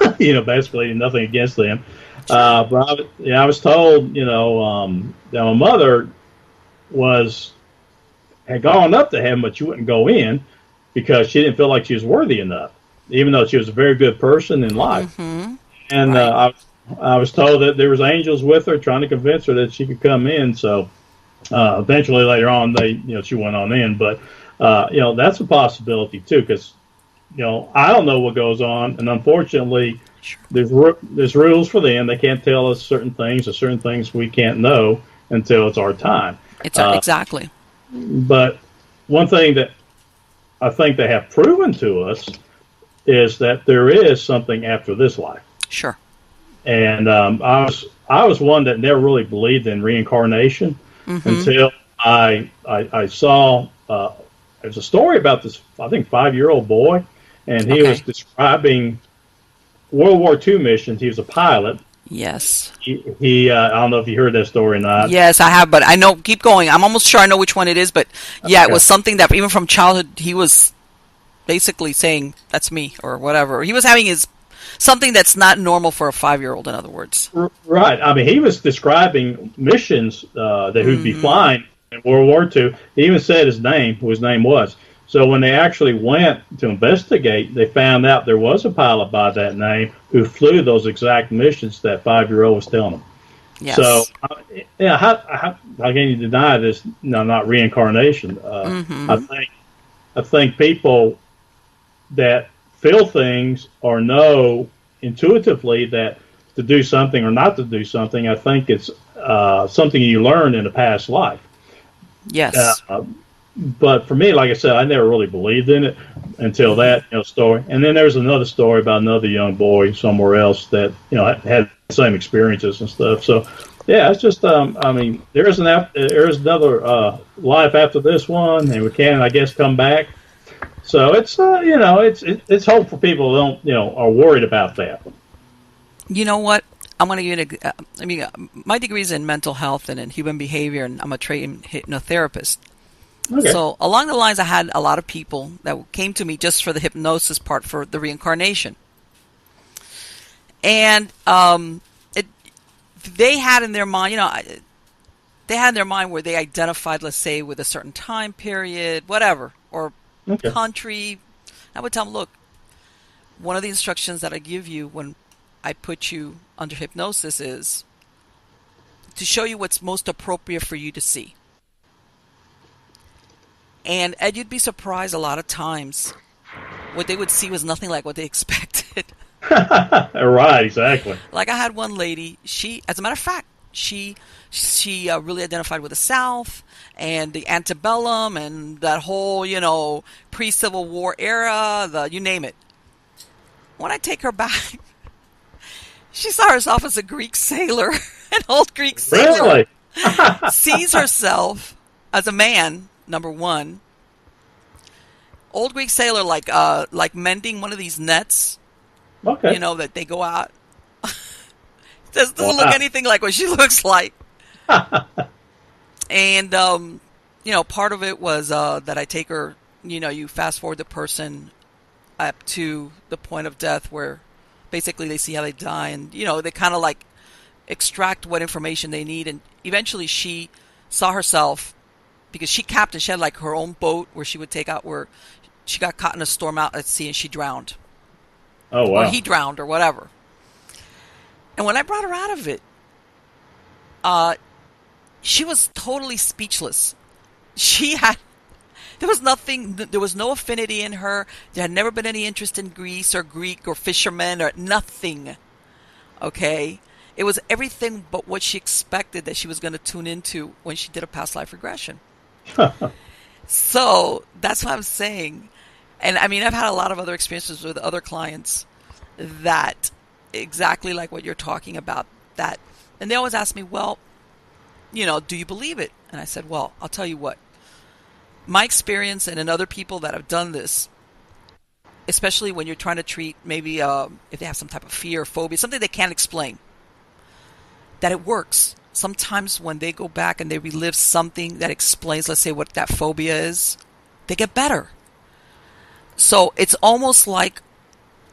Basically nothing against them. Sure. But I was told that my mother was had gone up to heaven, but she wouldn't go in because she didn't feel like she was worthy enough, even though she was a very good person in life. Mm-hmm. And Right. I was told that there was angels with her trying to convince her that she could come in. So eventually, later on, she went on in. But that's a possibility too, because I don't know what goes on, and unfortunately, Sure. there's rules for them. They can't tell us certain things, or certain things we can't know until it's our time. It's Uh, exactly. but one thing that I think they have proven to us is that there is something after this life. Sure. And I was one that never really believed in reincarnation Mm-hmm. until I saw there's a story about this, I think, 5-year-old boy, and he was Okay. describing World War II missions. He was a pilot, Yes. I don't know if you heard that story or not. Yes, I have, but I know. Keep going. I'm almost sure I know which one it is, but yeah, it Okay. was something that even from childhood he was basically saying that's me or whatever. He was having his something that's not normal for a 5-year-old. In other words. Right. I mean, he was describing missions that he'd be Mm-hmm. flying in World War II. He even said his name, who his name was. So when they actually went to investigate, they found out there was a pilot by that name who flew those exact missions that 5-year-old was telling them. So, Yes. yeah, how can you deny this? No, not reincarnation. I Mm-hmm. think I think people that feel things or know intuitively that to do something or not to do something, I think it's something you learn in a past life. Yes. Uh, but for me, like I said, I never really believed in it until Mm-hmm. that story. And then there's another story about another young boy somewhere else that had the same experiences and stuff. So yeah, it's just I mean, there is another life after this one, and we can, I guess, come back. So it's it's hope for people who don't are worried about that. You know what? I'm going to give you. I mean, my degree is in mental health and in human behavior, and I'm a trained hypnotherapist. Okay. So along the lines, I had a lot of people that came to me just for the hypnosis part for the reincarnation, and it they had in their mind, they had in their mind where they identified, let's say, with a certain time period, whatever, or Okay. country. I would tell them, look, one of the instructions that I give you when I put you under hypnosis is to show you what's most appropriate for you to see. And you'd be surprised a lot of times what they would see was nothing like what they expected. Right. Exactly. Like I had one lady, she, as a matter of fact, she really identified with the South and the antebellum and that whole, pre-Civil War era, the you name it. When I take her back, she saw herself as a Greek sailor, an old Greek sailor, Really. sees herself as a man, number one, old Greek sailor, like mending one of these nets, Okay. that they go out. Doesn't look Wow. anything like what she looks like. And part of it was that I take her. You fast forward the person up to the point of death, where basically they see how they die, and they kind of like extract what information they need, and eventually she saw herself because she had like her own boat where she would take out where she got caught in a storm out at sea and she drowned Oh or wow. he drowned or whatever. And when I brought her out of it, uh, she was totally speechless. She had there was nothing. There was no affinity in her. There had never been any interest in Greece or Greek or fishermen or nothing. Okay, it was everything but what she expected that she was going to tune into when she did a past life regression. So that's what I'm saying. And I mean, I've had a lot of other experiences with other clients that exactly like what you're talking about. That, and they always ask me, well, do you believe it? And I said, well, I'll tell you what. My experience and in other people that have done this, especially when you're trying to treat maybe if they have some type of fear or phobia, something they can't explain, that it works. Sometimes when they go back and they relive something that explains, let's say, what that phobia is, they get better. So it's almost like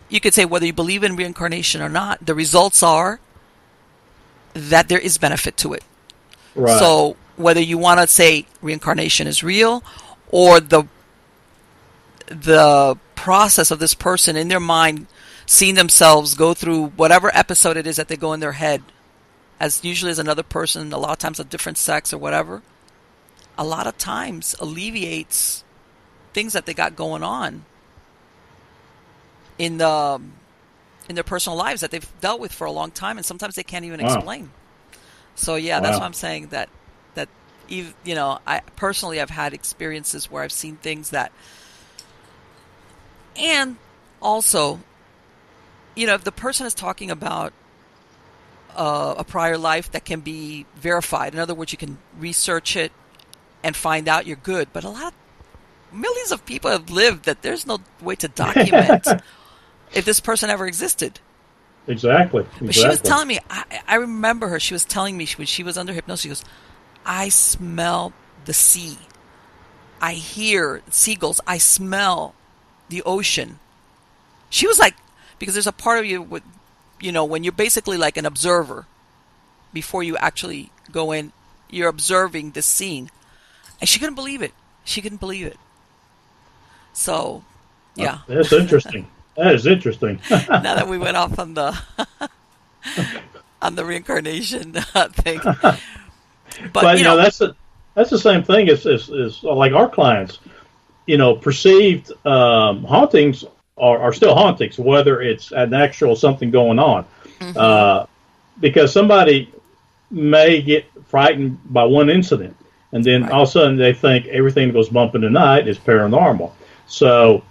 you could say whether you believe in reincarnation or not, the results are that there is benefit to it. Right. So whether you want to say reincarnation is real or the process of this person in their mind seeing themselves go through whatever episode it is that they go in their head, as usually as another person, a lot of times a different sex or whatever, a lot of times alleviates things that they got going on in their personal lives that they've dealt with for a long time, and sometimes they can't even Wow. explain. So yeah, that's why Wow. I'm saying that I personally have had experiences where I've seen things that, and also, if the person is talking about a prior life that can be verified, in other words, you can research it and find out you're good. But millions of people have lived that there's no way to document if this person ever existed. Exactly. But she was Exactly. telling me, I remember her. She was telling me when she was under hypnosis, she goes, I smell the sea. I hear seagulls. I smell the ocean. She was like, because there's a part of you with, when you're basically like an observer before you actually go in, you're observing the scene. And she couldn't believe it. She couldn't believe it. So, yeah. That's interesting. That is interesting. Now that we went off on the on the reincarnation thing, but But that's the same thing as like our clients. Perceived hauntings are still hauntings, whether it's an actual something going on. mm-hmm. Because somebody may get frightened by one incident, and then Right. all of a sudden they think everything that goes bump in the night is paranormal. So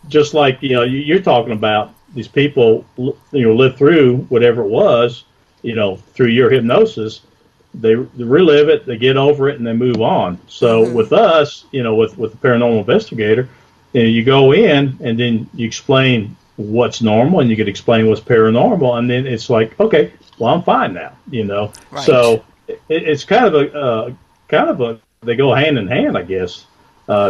just like you're talking about, these people live through whatever it was, through your hypnosis. They relive it, they get over it, and they move on. So Mm-hmm. with us, with the paranormal investigator, you go in and then you explain what's normal, and you can explain what's paranormal, and then it's like, okay, well, I'm fine now. Right. So it's kind of a they go hand in hand, I guess.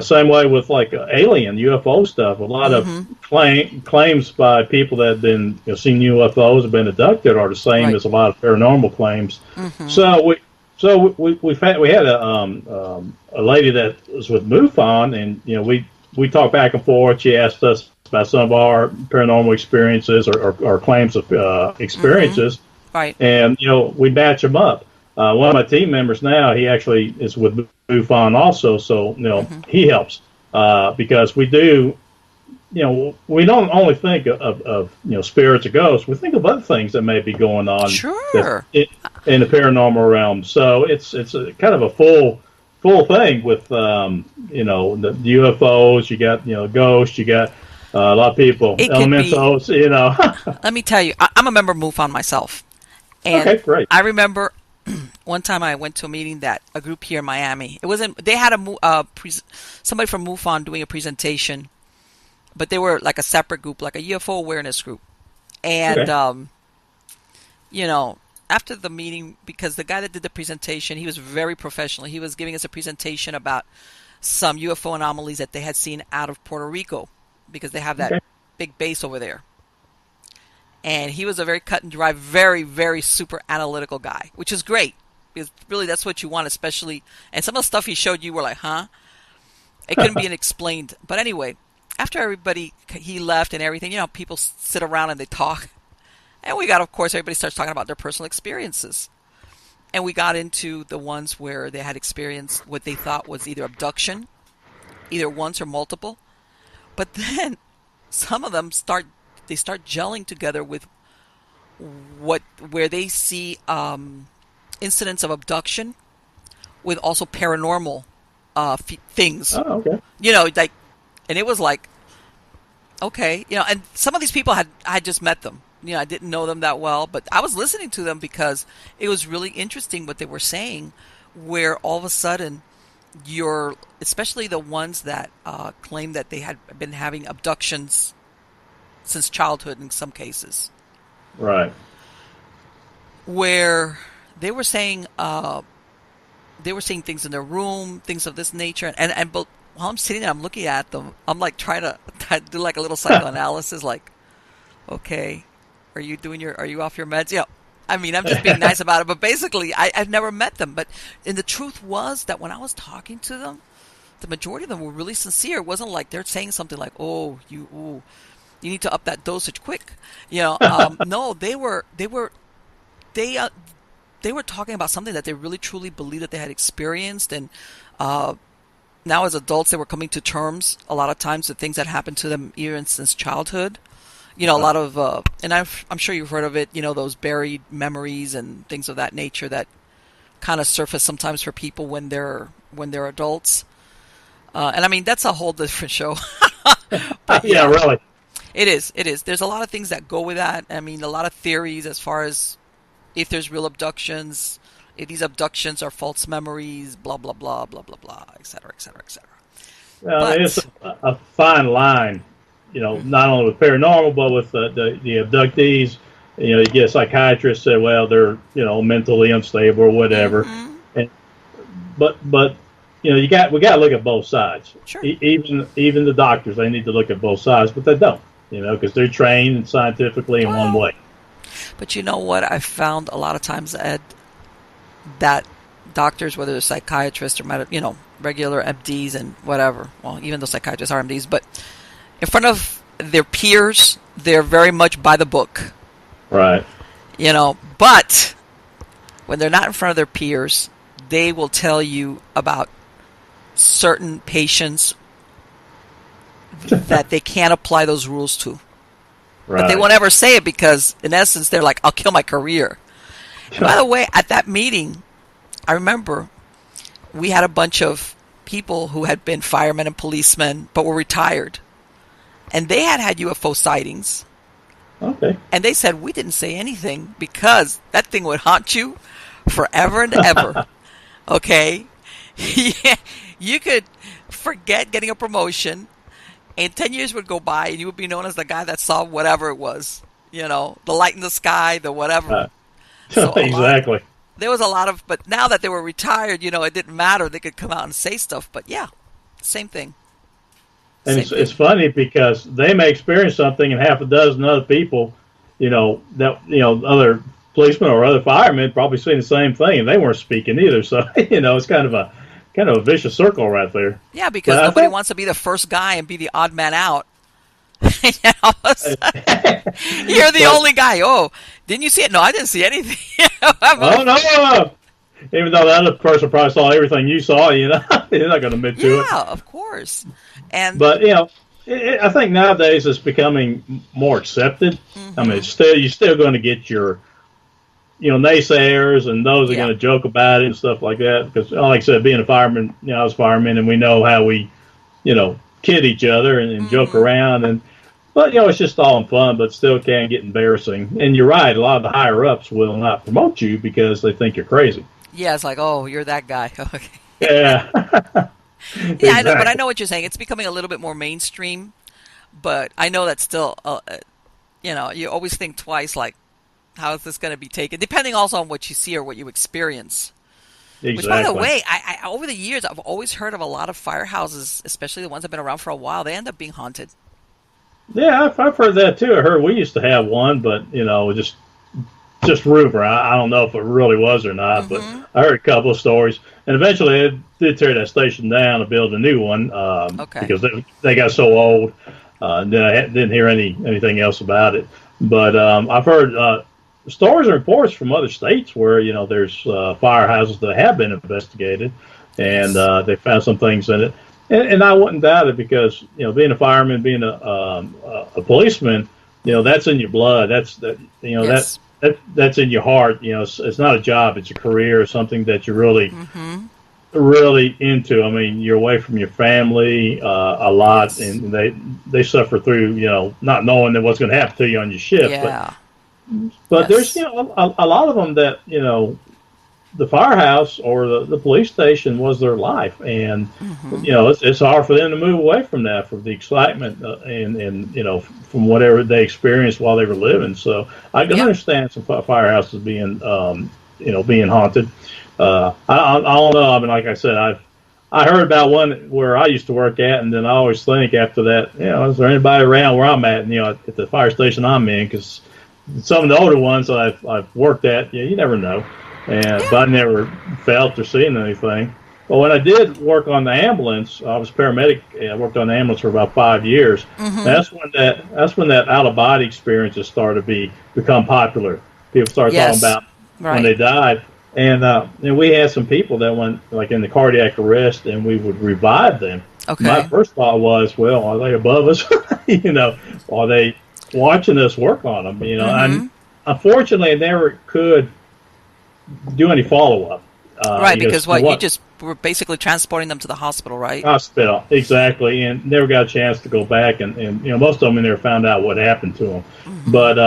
Same way with like alien UFO stuff. A lot of Mm-hmm. claims by people that have been seen UFOs, have been abducted, are the same Right. as a lot of paranormal claims. Mm-hmm. So we had a lady that was with MUFON, and we talked back and forth. She asked us about some of our paranormal experiences or claims of Mm-hmm. experiences, Right. and we match them up. One of my team members now, he actually is with MUFON also, so Mm-hmm. he helps because we do. We don't only think of spirits or ghosts. We think of other things that may be going on that Sure. in the paranormal realm. So it's a kind of a full thing with the UFOs. You got ghosts. You got a lot of people, It could be. elementals. Let me tell you, I'm a member of MUFON myself, and Okay, great. I remember one time I went to a meeting that a group here in Miami. It wasn't. They had somebody from MUFON doing a presentation, but they were like a separate group, like a UFO awareness group. And Okay, after the meeting, because the guy that did the presentation, he was very professional. He was giving us a presentation about some UFO anomalies that they had seen out of Puerto Rico, because they have that okay. big base over there. And he was a very cut and dry, very, very super analytical guy, which is great, because really that's what you want, especially. And some of the stuff he showed you were like, huh? It couldn't be explained. But anyway, after he left and everything, people sit around and they talk. And of course, everybody starts talking about their personal experiences. And we got into the ones where they had experienced what they thought was either abduction, either once or multiple. But then some of them start gelling together with where they see incidents of abduction with also paranormal things. Oh, okay. Like, and it was like, okay, and some of these people I just met them. I didn't know them that well, but I was listening to them because it was really interesting what they were saying, where all of a sudden especially the ones that claim that they had been having abductions since childhood in some cases, Right. where they were saying things in their room, things of this nature, but while I'm sitting there, I'm looking at them, I'm like trying to do like a little psychoanalysis, like, okay, are you off your meds? I mean, I'm just being nice about it, but basically, I've never met them. And the truth was that when I was talking to them, the majority of them were really sincere. It wasn't like they're saying something like, "Oh, you need to up that dosage quick." No, they were talking about something that they really truly believed that they had experienced, and now as adults, they were coming to terms a lot of times with things that happened to them even since childhood. A lot of, and I'm sure you've heard of it, those buried memories and things of that nature that kind of surface sometimes for people when they're adults. And I mean, that's a whole different show. But Yeah, yeah, really. it is. It is. There's a lot of things that go with that. I mean, a lot of theories as far as if there's real abductions, if these abductions are false memories, blah, blah, blah, blah, blah, blah, et cetera, et cetera, et cetera. It's But, a fine line, not only with paranormal, but with the abductees. you get a psychiatrist say, well, they're mentally unstable or whatever, Mm-hmm. and but we got to look at both sides. Sure. Even the doctors, they need to look at both sides, but they don't, because they're trained scientifically in one way. But you know what? I found a lot of times, Ed, that doctors, whether they're psychiatrists or regular MDs and whatever, well, even though psychiatrists are MDs, but in front of their peers, they're very much by the book. Right. But when they're not in front of their peers, they will tell you about certain patients that they can't apply those rules to. Right. But they won't ever say it because, in essence, they're like, I'll kill my career. And by the way, at that meeting, I remember we had a bunch of people who had been firemen and policemen, but were retired. And they had UFO sightings. Okay. And they said, we didn't say anything because that thing would haunt you forever and ever. Okay? Yeah, you could forget getting a promotion, and 10 years would go by, and you would be known as the guy that saw whatever it was. The light in the sky, the whatever. So exactly. There was a lot of, but now that they were retired, it didn't matter. They could come out and say stuff. But yeah, same thing. And it's funny because they may experience something, and half a dozen other people, other policemen or other firemen probably seeing the same thing, and they weren't speaking either. So it's kind of a vicious circle right there. Yeah, because nobody wants to be the first guy and be the odd man out. All of a sudden, you're the only guy. Oh, didn't you see it? No, I didn't see anything. Oh no! Even though the other person probably saw everything you saw, they're not going to admit to it. Yeah, of course. But I think nowadays it's becoming more accepted. Mm-hmm. I mean, you're still going to get your naysayers, and those are going to joke about it and stuff like that. Because, like I said, being a fireman, I was a fireman, and we know how we, kid each other and joke around. But it's just all in fun, but still can get embarrassing. And you're right, a lot of the higher ups will not promote you because they think you're crazy. Yeah, it's like, oh, you're that guy. Okay. Yeah. Exactly. Yeah, I know, but I know what you're saying. It's becoming a little bit more mainstream, but I know that still, you always think twice, like, how is this going to be taken? Depending also on what you see or what you experience. Exactly. Which, by the way, I over the years, I've always heard of a lot of firehouses, especially the ones that have been around for a while. They end up being haunted. Yeah, I've heard that too. I heard we used to have one, but just rumor. I don't know if it really was or not, but I heard a couple of stories. And eventually, they did tear that station down and build a new one because they got so old. And then I didn't hear anything else about it. But I've heard stories and reports from other states where there's firehouses that have been investigated, and they found some things in it. And I wouldn't doubt it because being a fireman, being a policeman, that's in your blood. That's that's in your heart. It's not a job; it's a career, something that you're really really into. I mean, you're away from your family a lot, and they suffer through not knowing what's going to happen to you on your shift. Yeah. But there's a lot of them that the firehouse or the police station was their life, and it's hard for them to move away from that, from the excitement and from whatever they experienced while they were living. So I can understand some firehouses being being haunted. I don't know. I mean, like I said, I heard about one where I used to work at, and then I always think after that, is there anybody around where I'm at? And, at the fire station I'm in, because some of the older ones that I've worked at, you never know. But I never felt or seen anything. But when I did work on the ambulance, I was a paramedic. I worked on the ambulance for about 5 years. That's when that out of body experiences started to become popular. People started talking about when they died, and we had some people that went like in the cardiac arrest, and we would revive them. Okay. My first thought was, well, are they above us? Are they watching us work on them? And unfortunately, I never could do any follow-up. Right, because you just were basically transporting them to the hospital, right? Hospital, exactly, and never got a chance to go back, and most of them never found out what happened to them. But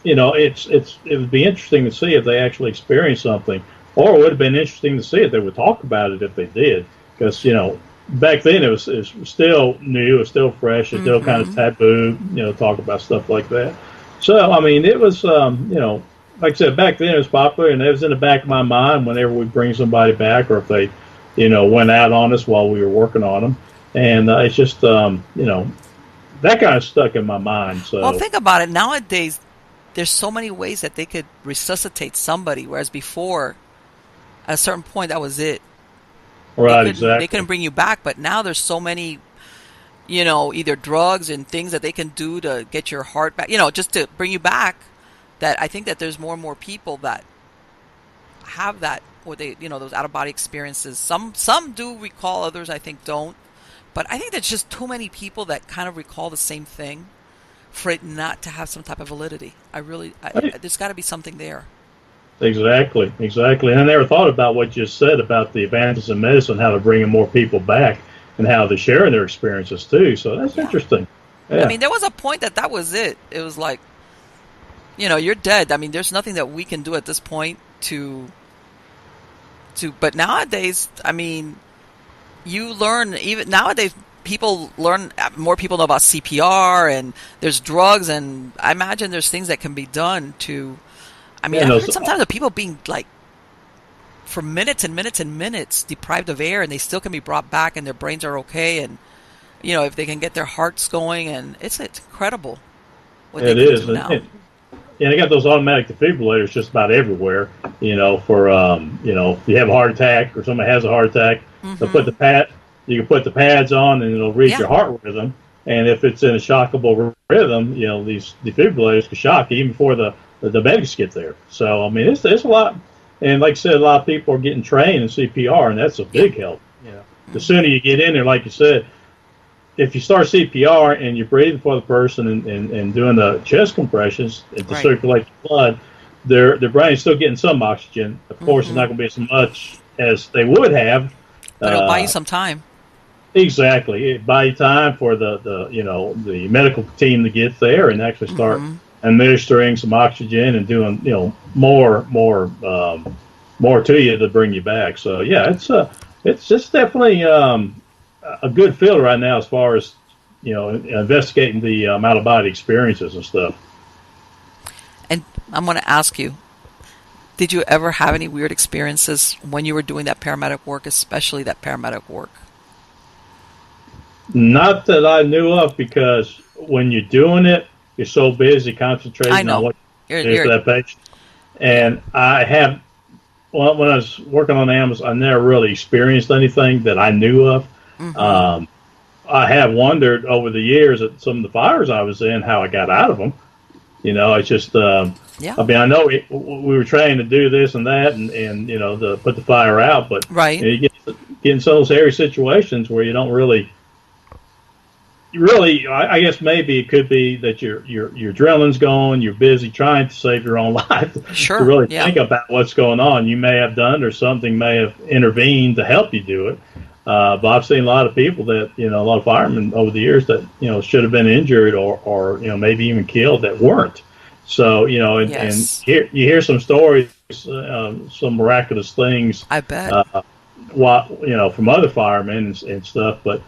it would be interesting to see if they actually experienced something, or it would have been interesting to see if they would talk about it if they did, because back then it was still new, it was still fresh, it's still kind of taboo, talk about stuff like that. So, I mean, it was, like I said, back then it was popular, and it was in the back of my mind whenever we bring somebody back, or if they, went out on us while we were working on them. And it's just, that kind of stuck in my mind. Well, So, think about it. Nowadays, there's so many ways that they could resuscitate somebody, whereas before, at a certain point, that was it. right, They exactly. couldn't bring you back. But now there's so many, either drugs and things that they can do to get your heart back, just to bring you back. That I think that there's more and more people that have that, or they, those out of body experiences. Some do recall, others I think don't. But I think there's just too many people that kind of recall the same thing for it not to have some type of validity. There's got to be something there. Exactly, exactly. And I never thought about what you said about the advances in medicine, how they're bringing more people back, and how they're sharing their experiences too. So that's Yeah. interesting. I Yeah, mean, there was a point that was it. It was like, you're dead. I mean, there's nothing that we can do at this point but nowadays, I mean, you learn, even nowadays, people learn, more people know about CPR, and there's drugs, and I imagine there's things that can be done to, I mean, and I've those, heard sometimes of people being like, for minutes and minutes and minutes deprived of air, and they still can be brought back and their brains are okay, and if they can get their hearts going, and it's incredible what they it can is. do now. And they got those automatic defibrillators just about everywhere. For if you have a heart attack or somebody has a heart attack, they'll put Hmm. the pad. You can put the pads on, and it'll read Yeah. your heart rhythm. And if it's in a shockable rhythm, these defibrillators can shock you even before the medics get there. So I mean, it's a lot. And like I said, a lot of people are getting trained in CPR, and that's a Yeah. big help. The sooner you get in there, like you said, if you start CPR and you're breathing for the person and doing the chest compressions to Right. circulate the blood, their brain's still getting some oxygen. Of course, it's Hmm. not going to be as much as they would have. But it'll buy you Uh, some time. exactly. It buy you time for the medical team to get there and actually start Hmm. administering some oxygen and doing more to you to bring you back. So yeah, it's just definitely a good field right now as far as investigating the out of body experiences and stuff. And I'm going to ask you, did you ever have any weird experiences when you were doing that paramedic work, especially that paramedic work? Not that I knew of, because when you're doing it, you're so busy I concentrating on know. what you do for You're, that patient. yeah. And I have, well, when I was working on ambulance, I never really experienced anything that I knew of. Hmm. Um, I have wondered over the years at some of the fires I was in how I got out of them. It's just, Yeah. I mean, I know we were trained to do this and that, and to put the fire out, but Right. you get in some of those hairy situations where you don't really. I guess maybe it could be that your adrenaline's going. You're busy trying to save your own life to Sure. really Yeah. think about what's going on. You may have done, or something may have intervened to help you do it. But I've seen a lot of people that a lot of firemen over the years that should have been injured or maybe even killed that weren't. So and Yes. you hear some stories, some miraculous things, I bet. from other firemen and stuff. But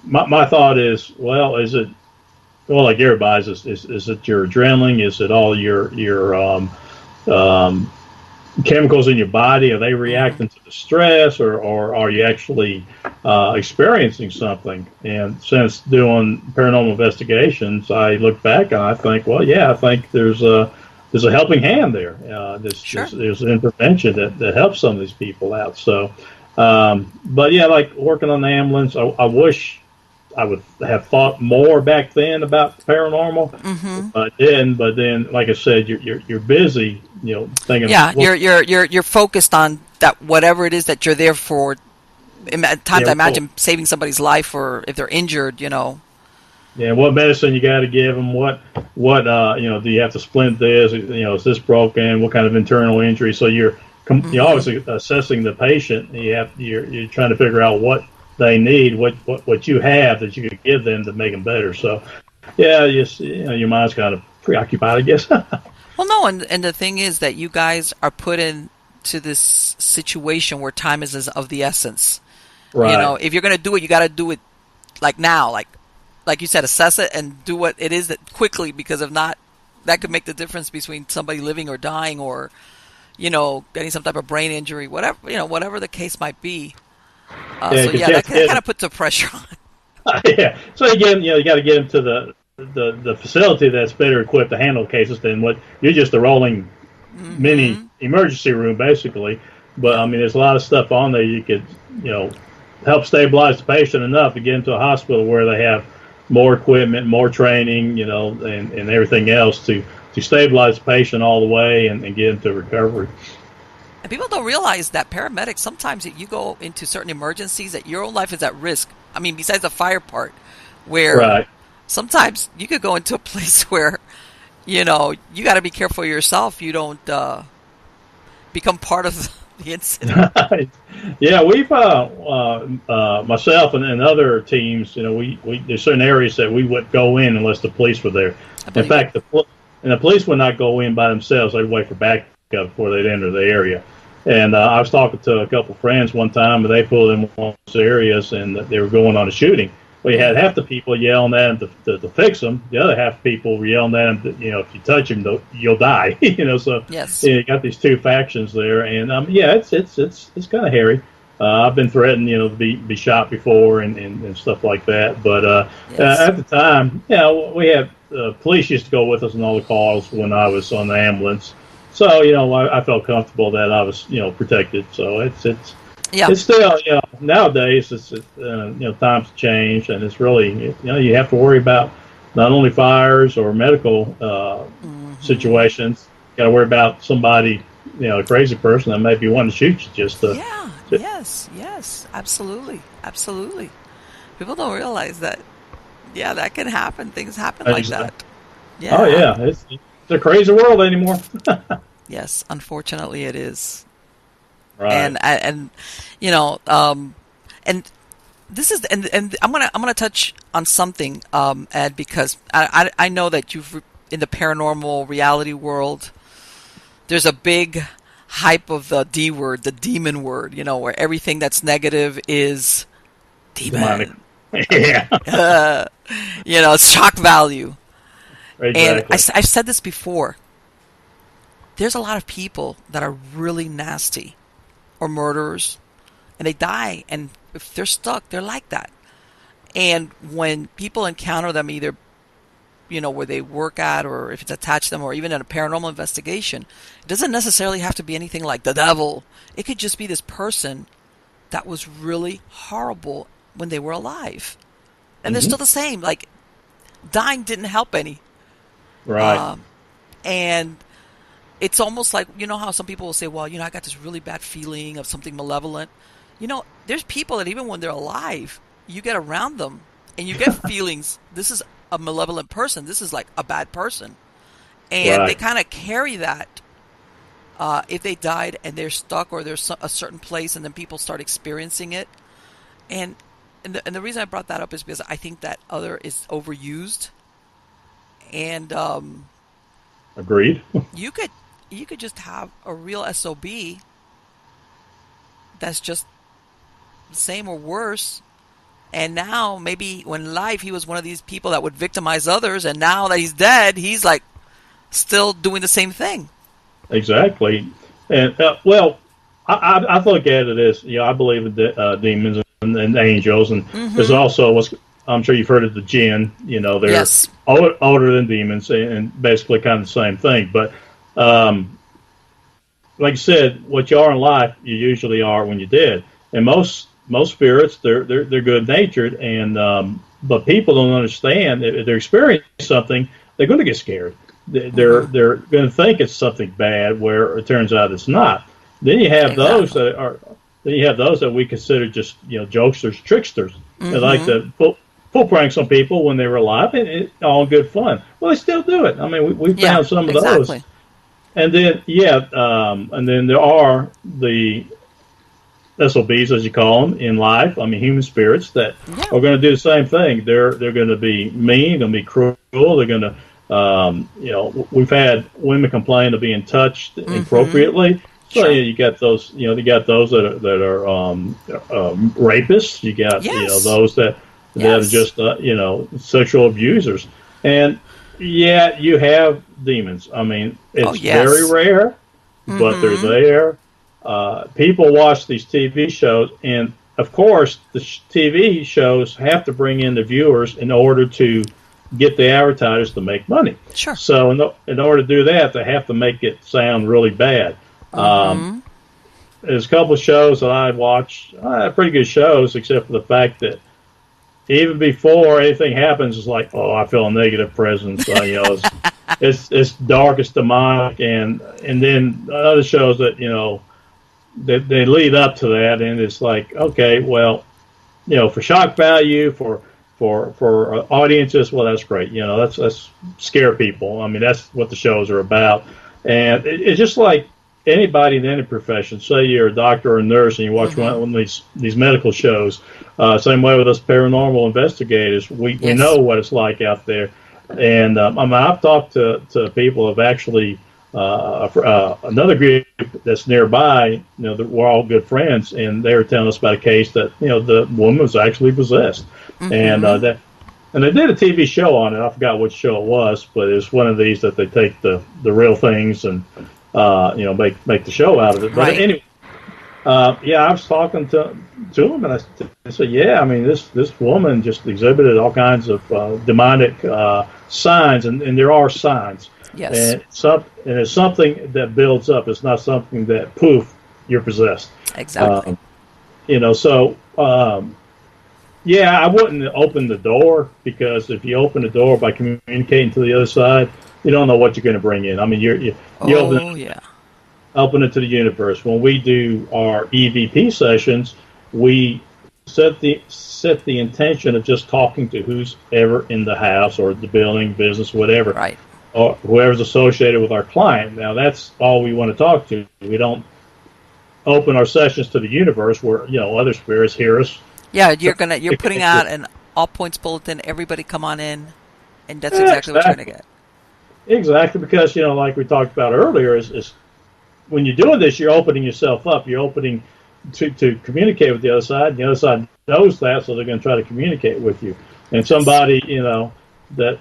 my thought is, well, is it, well, like everybody's, is it your adrenaline? Is it all your um, chemicals in your body? Are they Hmm. reacting to the stress, or are you actually experiencing something? And since doing paranormal investigations, I look back and I think, well, yeah, I think there's a helping hand there. Sure. There's an intervention that helps some of these people out. So, but yeah, like working on the ambulance, I wish I would have thought more back then about paranormal. Hmm. But then, like I said, you're busy, thinking, Yeah. well, You're focused on that, whatever it is that you're there for. At times, I yeah, well, imagine saving somebody's life, or if they're injured. yeah, what medicine you got to give them? Do you have to splint this? Is this broken? What kind of internal injury? So you're Hmm. always assessing the patient. You're trying to figure out what they need, what you have that you could give them to make them better. So yeah, your mind's kind of preoccupied, I guess. Well, no, and the thing is that you guys are put into this situation where time is of the essence. Right. If you're going to do it, you got to do it like now. Like, like you said, assess it and do what it is that quickly, because if not, that could make the difference between somebody living or dying, or getting some type of brain injury, whatever the case might be. Yeah, So because yeah, that kind of puts the pressure on. yeah. So again, you got to get them to the facility that's better equipped to handle cases than what you're just a rolling mini emergency room basically. But I mean, there's a lot of stuff on there you could help stabilize the patient enough to get into a hospital where they have more equipment, more training, and everything else to stabilize the patient all the way and get into recovery. And people don't realize that paramedics, sometimes you go into certain emergencies that your own life is at risk. I mean, besides the fire part, where sometimes you could go into a place where, you got to be careful yourself. You don't become part of the incident. Yeah, we've myself and other teams, we there's certain areas that we wouldn't go in unless the police were there. In fact, the police would not go in by themselves. They'd wait for backup before they'd enter the area. And I was talking to a couple of friends one time, and they pulled in one of those areas, and they were going on a shooting. We had half the people yelling at them to fix them. The other half of people were yelling at them, if you touch them, you'll die. So yes. You got these two factions there, and it's kind of hairy. I've been threatened, to be shot before and stuff like that. But at the time, we had police used to go with us on all the calls when I was on the ambulance. So I felt comfortable that I was protected. So it's still nowadays it's times change, and it's really you have to worry about not only fires or medical situations. You got to worry about somebody, a crazy person that may be wanting to shoot you just to. Yes, absolutely. People don't realize that. Yeah, that can happen. Things happen like that. Yeah. Oh yeah, it's a crazy world anymore. Yes, unfortunately, it is. Right. And this is and I'm gonna touch on something, Ed, because I know that you've in the paranormal reality world. There's a big hype of the D word, the demon word, where everything that's negative is demon. Yeah. It's shock value. Exactly. And I've said this before. There's a lot of people that are really nasty or murderers, and they die, and if they're stuck, they're like that. And when people encounter them, either where they work at, or if it's attached to them, or even in a paranormal investigation, it doesn't necessarily have to be anything like the devil. It could just be this person that was really horrible when they were alive, and they're still the same. Like, dying didn't help any. Right. And it's almost like, how some people will say, well, I got this really bad feeling of something malevolent. There's people that even when they're alive, you get around them and you get feelings. This is a malevolent person. This is like a bad person. And they kind of carry that if they died and they're stuck, or there's a certain place and then people start experiencing it. And the reason I brought that up is because I think that other is overused. And agreed. you could just have a real SOB that's just the same or worse. And now maybe when live he was one of these people that would victimize others, and now that he's dead, he's like still doing the same thing. Exactly. And I look at it as I believe in demons and angels, and there's also what's, I'm sure you've heard of the jinn. They're older than demons, and basically kind of the same thing. But like I said, what you are in life, you usually are when you're dead. And most spirits, they're good natured, and but people don't understand. If they're experiencing something, they're going to get scared. They're going to think it's something bad, where it turns out it's not. Then you have those that are. Then you have those that we consider just jokesters, tricksters. They like to pull pranks on people when they were alive, and it's all good fun. Well, they still do it. I mean, we found some of those. And then and then there are the SOBs, as you call them, in life. I mean, human spirits that are going to do the same thing. They're going to be mean, going to be cruel. They're going to, we've had women complain of being touched inappropriately. So you got those, you got those that are rapists. You got those that that are Yes. just sexual abusers. And yeah, you have demons. I mean, Oh, it's very yes. rare, but they're Mm-hmm. there. People watch these TV shows, and of course, the TV shows have to bring in the viewers in order to get the advertisers to make money. Sure. So, in order to do that, they have to make it sound really bad. Um, Mm-hmm. there's a couple of shows that I watch, pretty good shows, except for the fact that even before anything happens, it's like, oh, I feel a negative presence. It's dark, it's demonic, and then other shows that they lead up to that, and it's like, okay, well, for shock value, for audiences, well, that's great. That's scare people. I mean, that's what the shows are about, and it's just like anybody in any profession. Say you're a doctor or a nurse, and you watch Mm-hmm. one of these medical shows. Same way with us paranormal investigators, we Yes. know what it's like out there, and I've talked to people who have actually. Another group that's nearby, we're all good friends, and they were telling us about a case that the woman was actually possessed, and Mm-hmm. and they did a TV show on it. I forgot which show it was, but it's one of these that they take the real things and make the show out of it. But Right. anyway, yeah, I was talking to him, and I said, yeah, I mean, this woman just exhibited all kinds of demonic signs, and there are signs. Yes. And it's something that builds up. It's not something that poof, you're possessed. Exactly. Um, so yeah, I wouldn't open the door, because if you open the door by communicating to the other side, you don't know what you're going to bring in. I mean, you Oh, yeah. open it to the universe. When we do our EVP sessions, we set the intention of just talking to who's ever in the house or the building, business, whatever, Right. or whoever's associated with our client. Now, that's all we want to talk to. We don't open our sessions to the universe where other spirits hear us. Yeah, you're putting out an all points bulletin. Everybody come on in, and that's Yeah, exactly what you're gonna get. exactly, because like we talked about earlier, is when you're doing this, you're opening yourself up. You're opening to communicate with the other side. And the other side knows that, so they're going to try to communicate with you. And somebody that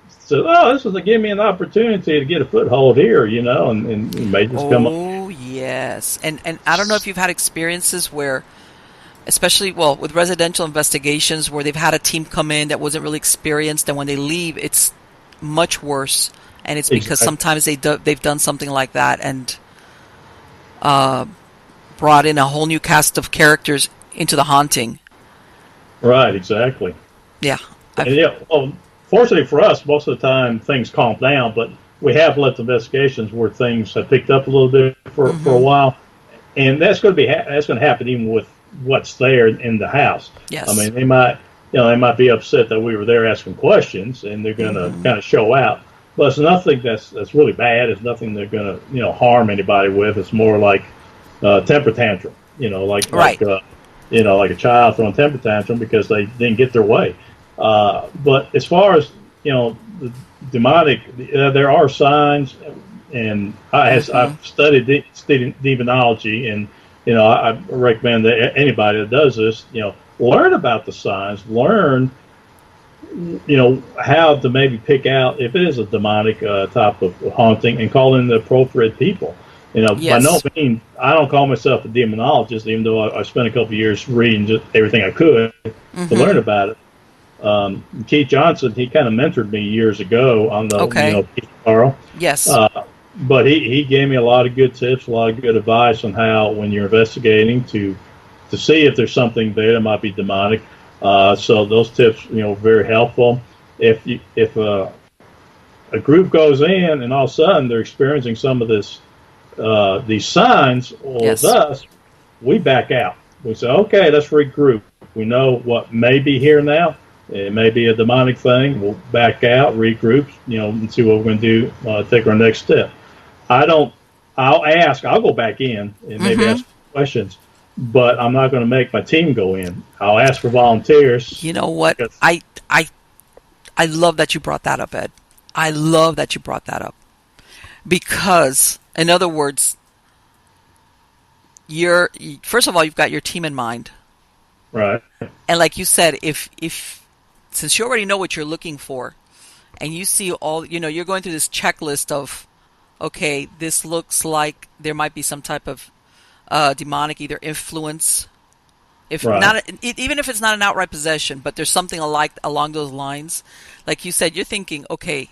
says, "Oh, this is to give me an opportunity to get a foothold here," and you may just come up. Oh, yes. And I don't know if you've had experiences where, especially, well, with residential investigations, where they've had a team come in that wasn't really experienced, and when they leave, it's much worse. And it's because Exactly. sometimes they've done something like that and brought in a whole new cast of characters into the haunting. Right, exactly. Yeah. And well, fortunately for us, most of the time things calm down, but we have left investigations where things have picked up a little bit for a while, and that's going to that's going to happen even with what's there in the house. Yes. I mean, they might be upset that we were there asking questions, and they're going to kind of show out. But it's nothing that's really bad. It's nothing they're going to harm anybody with. It's more like temper tantrum. Right. Like a child throwing temper tantrum because they didn't get their way. But as far as the demonic, there are signs, and I've studied demonology, and I recommend that anybody that does this, learn about the signs, learn how to maybe pick out if it is a demonic type of haunting, and call in the appropriate people. Yes. By no means, I don't call myself a demonologist, even though I spent a couple of years reading just everything I could to learn about it. Keith Johnson, he kind of mentored me years ago on the, Keith Carl. Yes. But he gave me a lot of good tips, a lot of good advice on how, when you're investigating, to see if there's something there that might be demonic. So those tips, very helpful. If a group goes in and all of a sudden they're experiencing some of these signs, with us, we back out. We say, okay, let's regroup. We know what may be here now. It may be a demonic thing. We'll back out, regroup, and see what we're going to do, take our next step. I'll go back in and maybe ask questions, but I'm not going to make my team go in. I'll ask for volunteers. You know what? I love that you brought that up, Ed. I love that you brought that up. Because, in other words, first of all, you've got your team in mind. Right. And like you said, if since you already know what you're looking for, and you see all, you're going through this checklist of, okay, this looks like there might be some type of demonic either influence, if Right. not, even if it's not an outright possession, but there's something along those lines. Like you said, you're thinking, okay,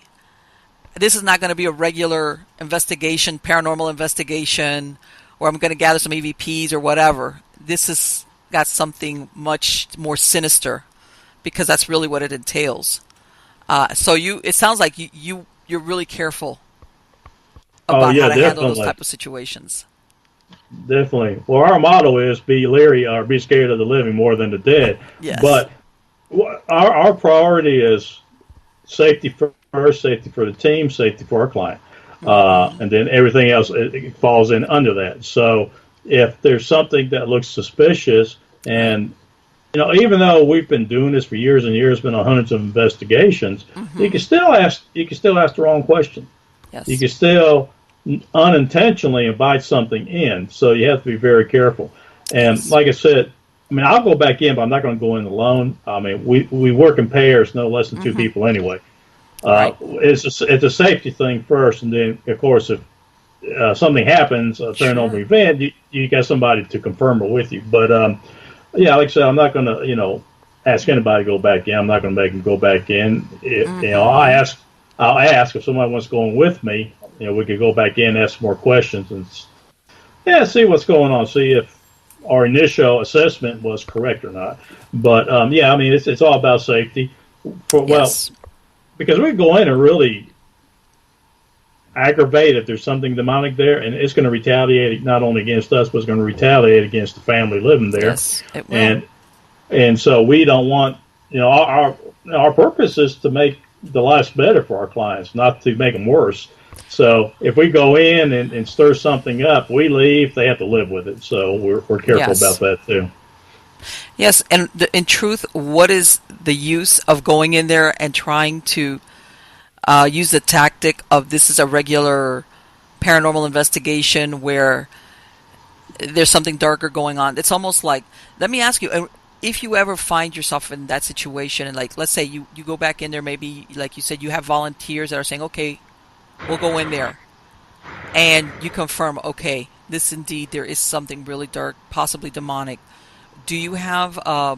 this is not going to be a regular investigation, paranormal investigation, or I'm going to gather some EVPs or whatever. This has got something much more sinister, because that's really what it entails. So it sounds like you're really careful Oh about yeah, how to handle those definitely. type of situations. Definitely. Well, our motto is be leery or be scared of the living more than the dead. Yes. But our priority is safety first, safety for the team, safety for our client. Hmm. And then everything else it falls in under that. So if there's something that looks suspicious, Right. and even though we've been doing this for years and years, been on hundreds of investigations, you Hmm. can still ask the wrong question. You Yes. can still unintentionally invite something in. So you have to be very careful. And Yes. like I said, I mean, I'll go back in, but I'm not going to go in alone. I mean, we work in pairs, no less than two Hmm. people anyway. Right. It's a safety thing first, and then of course if something happens, a paranormal Sure. event, you got somebody to confirm it with you. But yeah, like I said, I'm not going to ask anybody to go back in. I'm not going to make them go back in. Hmm. I'll ask if somebody wants going with me. We could go back in, ask more questions, and see what's going on, see if our initial assessment was correct or not. But yeah, I mean, it's all about safety. Well, Yes. because we go in and really aggravate if there's something demonic there, and it's going to retaliate not only against us, but it's going to retaliate against the family living there, Yes. It will. and so we don't want our purpose is to make the lives better for our clients, not to make them worse. So if we go in and stir something up, we leave. They have to live with it. So we're careful about Yes. that too. Yes. And in truth, what is the use of going in there and trying to use the tactic of this is a regular paranormal investigation where there's something darker going on? It's almost like, let me ask you, if you ever find yourself in that situation, and like, let's say you go back in there, maybe like you said, you have volunteers that are saying, okay, we'll go in there, and you confirm, okay, this indeed, there is something really dark, possibly demonic. Do you have a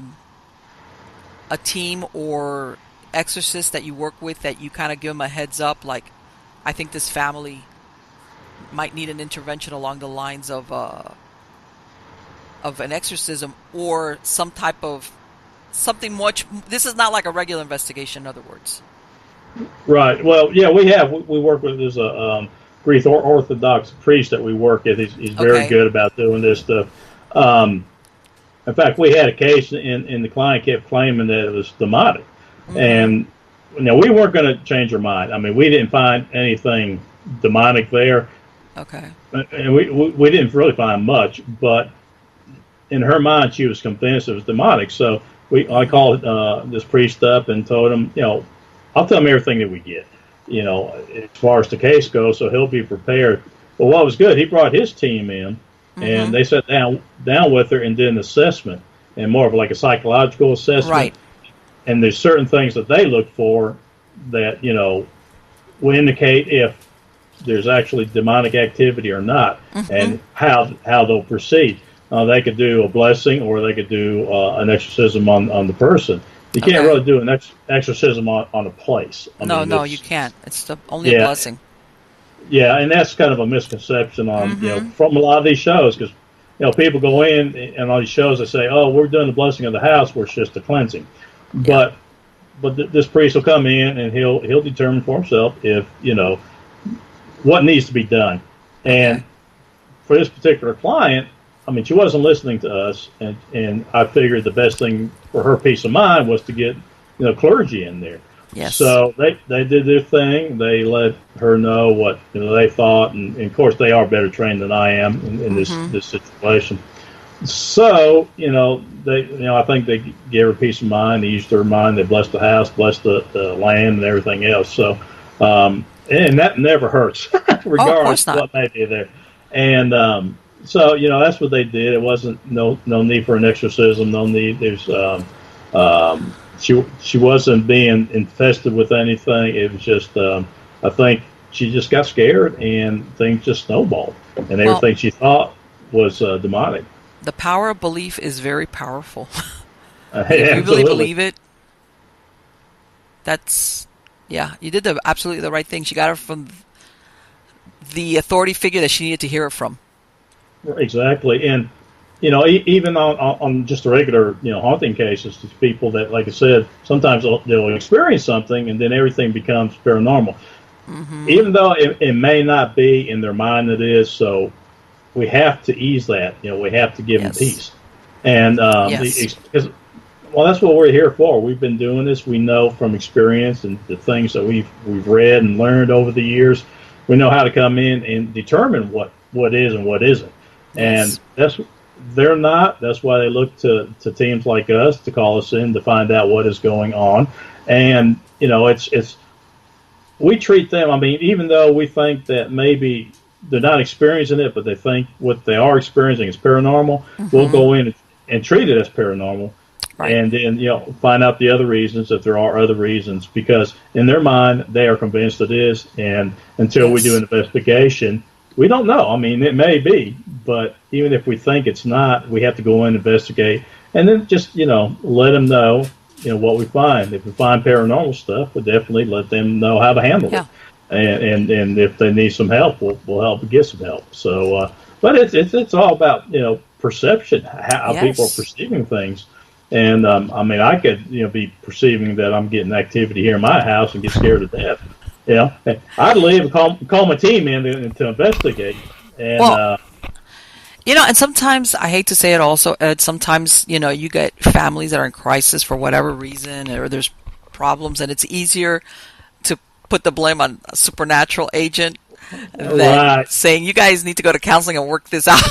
team or exorcist that you work with that you kind of give them a heads up, like, I think this family might need an intervention along the lines of an exorcism or some type of something much. This is not like a regular investigation, in other words. Right. Well, yeah, we work with there's a Greek Orthodox priest that we work with. He's very Okay. good about doing this stuff. Um, in fact, we had a case, and the client kept claiming that it was demonic, Mm-hmm. and we weren't going to change her mind. I mean, we didn't find anything demonic there, Okay. and we didn't really find much. But in her mind, she was convinced it was demonic. So I Mm-hmm. called this priest up and told him, I'll tell him everything that we get, as far as the case goes, so he'll be prepared. But what was good, he brought his team in, and Mm-hmm. they sat down with her and did an assessment, and more of like a psychological assessment. Right. And there's certain things that they look for that will indicate if there's actually demonic activity or not, Mm-hmm. and how they'll proceed. They could do a blessing, or they could do an exorcism on the person. You can't Okay. really do an exorcism on a place. I No, mean, no, you it's can't. It's only a yeah, blessing. yeah, and that's kind of a misconception on Mm-hmm. from a lot of these shows, because people go in and all these shows they say, oh, we're doing the blessing of the house, where it's just a cleansing, Yeah. but this priest will come in and he'll determine for himself if what needs to be done. And Okay. for this particular client, I mean, she wasn't listening to us, and I figured the best thing for her peace of mind was to get clergy in there. Yes. So they did their thing. They let her know what they thought, and of course they are better trained than I am in Mm-hmm. this situation. So they I think they gave her peace of mind. They used her mind. They blessed the house, blessed the land, and everything else. So and that never hurts, Oh, of regardless course of not. what may be there. And So that's what they did. It wasn't no need for an exorcism. No need. She wasn't being infested with anything. It was just I think she just got scared and things just snowballed, and Well, everything she thought was demonic. the power of belief is very powerful. And if you really Absolutely. believe it, that's, yeah, you did absolutely the right thing. She got it from the authority figure that she needed to hear it from. Exactly, and even on just a regular haunting cases, these people that, like I said, sometimes they'll experience something and then everything becomes paranormal, even though it may not be in their mind. It is. So we have to ease that. We have to give them Yes. peace, and Yes. well, that's what we're here for. We've been doing this. We know from experience and the things that we've read and learned over the years. We know how to come in and determine what is and what isn't. And Yes. they're not. That's why they look to teams like us to call us in to find out what is going on. And it's we treat them. I mean, even though we think that maybe they're not experiencing it, but they think what they are experiencing is paranormal, we'll go in and treat it as paranormal. Right. And then find out the other reasons, if there are other reasons, because in their mind they are convinced it is. And until we do an investigation, we don't know. I mean, it may be, but even if we think it's not, we have to go in and investigate, and then just let them know what we find. If we find paranormal stuff, we'll definitely let them know how to handle it. And if they need some help, we'll help get some help. So, but it's all about perception, how people are perceiving things. And I mean, I could be perceiving that I'm getting activity here in my house and get scared to death. I'd leave and call my team in to investigate. And Well, and sometimes, I hate to say it also, Ed, sometimes, you get families that are in crisis for whatever reason, or there's problems, and it's easier to put the blame on a supernatural agent than saying, you guys need to go to counseling and work this out.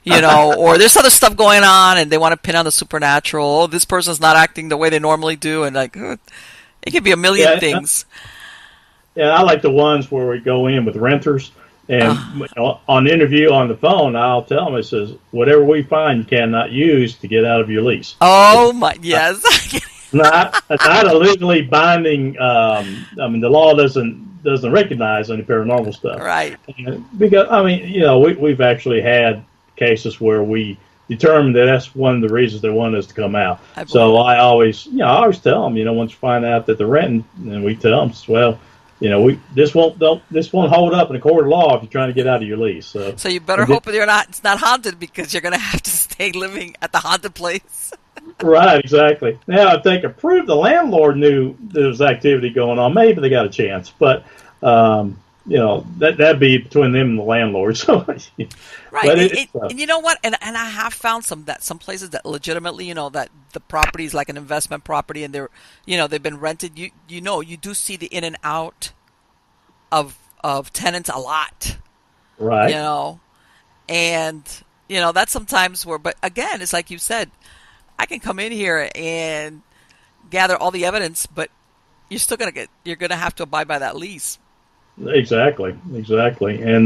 Or there's other stuff going on and they want to pin on the supernatural. Oh, this person's not acting the way they normally do. And it could be a million things. Yeah, I like the ones where we go in with renters and on the interview on the phone, I'll tell them, it says, whatever we find you cannot use to get out of your lease. Oh, my, yes. not a legally binding, I mean, the law doesn't recognize any paranormal stuff. Right. Because, I mean, we've actually had cases where we determined that that's one of the reasons they wanted us to come out. So I always tell them, once you find out that they're renting, and we tell them, well, this won't hold up in a court of law if you're trying to get out of your lease. So you better hope it's not haunted, because you're going to have to stay living at the haunted place. Right, exactly. Now, if they could prove the landlord knew there was activity going on, maybe they got a chance. But that'd be between them and the landlord. So, right. And you know what? And I have found some places that legitimately, that the property is like an investment property, and they're, they've been rented. You do see the in and out of tenants a lot. Right. And that's sometimes where. But again, it's like you said, I can come in here and gather all the evidence, but you're still you're gonna have to abide by that lease. Exactly, and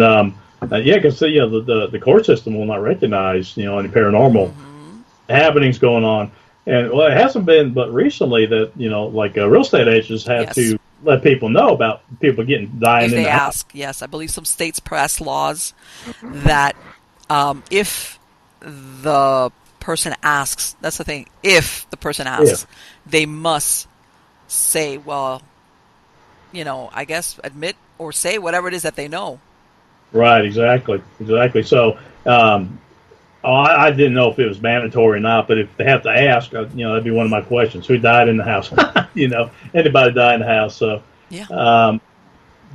because the court system will not recognize any paranormal happenings going on, and it hasn't been but recently that like real estate agents have to let people know about people dying if in they the ask. house. Yes, I believe some states pass laws that if the person asks, that's the thing. If the person asks, they must say, well, I guess admit or say whatever it is that they know. Right, exactly. So, I didn't know if it was mandatory or not, but if they have to ask, that'd be one of my questions: who died in the house? Anybody died in the house? So, but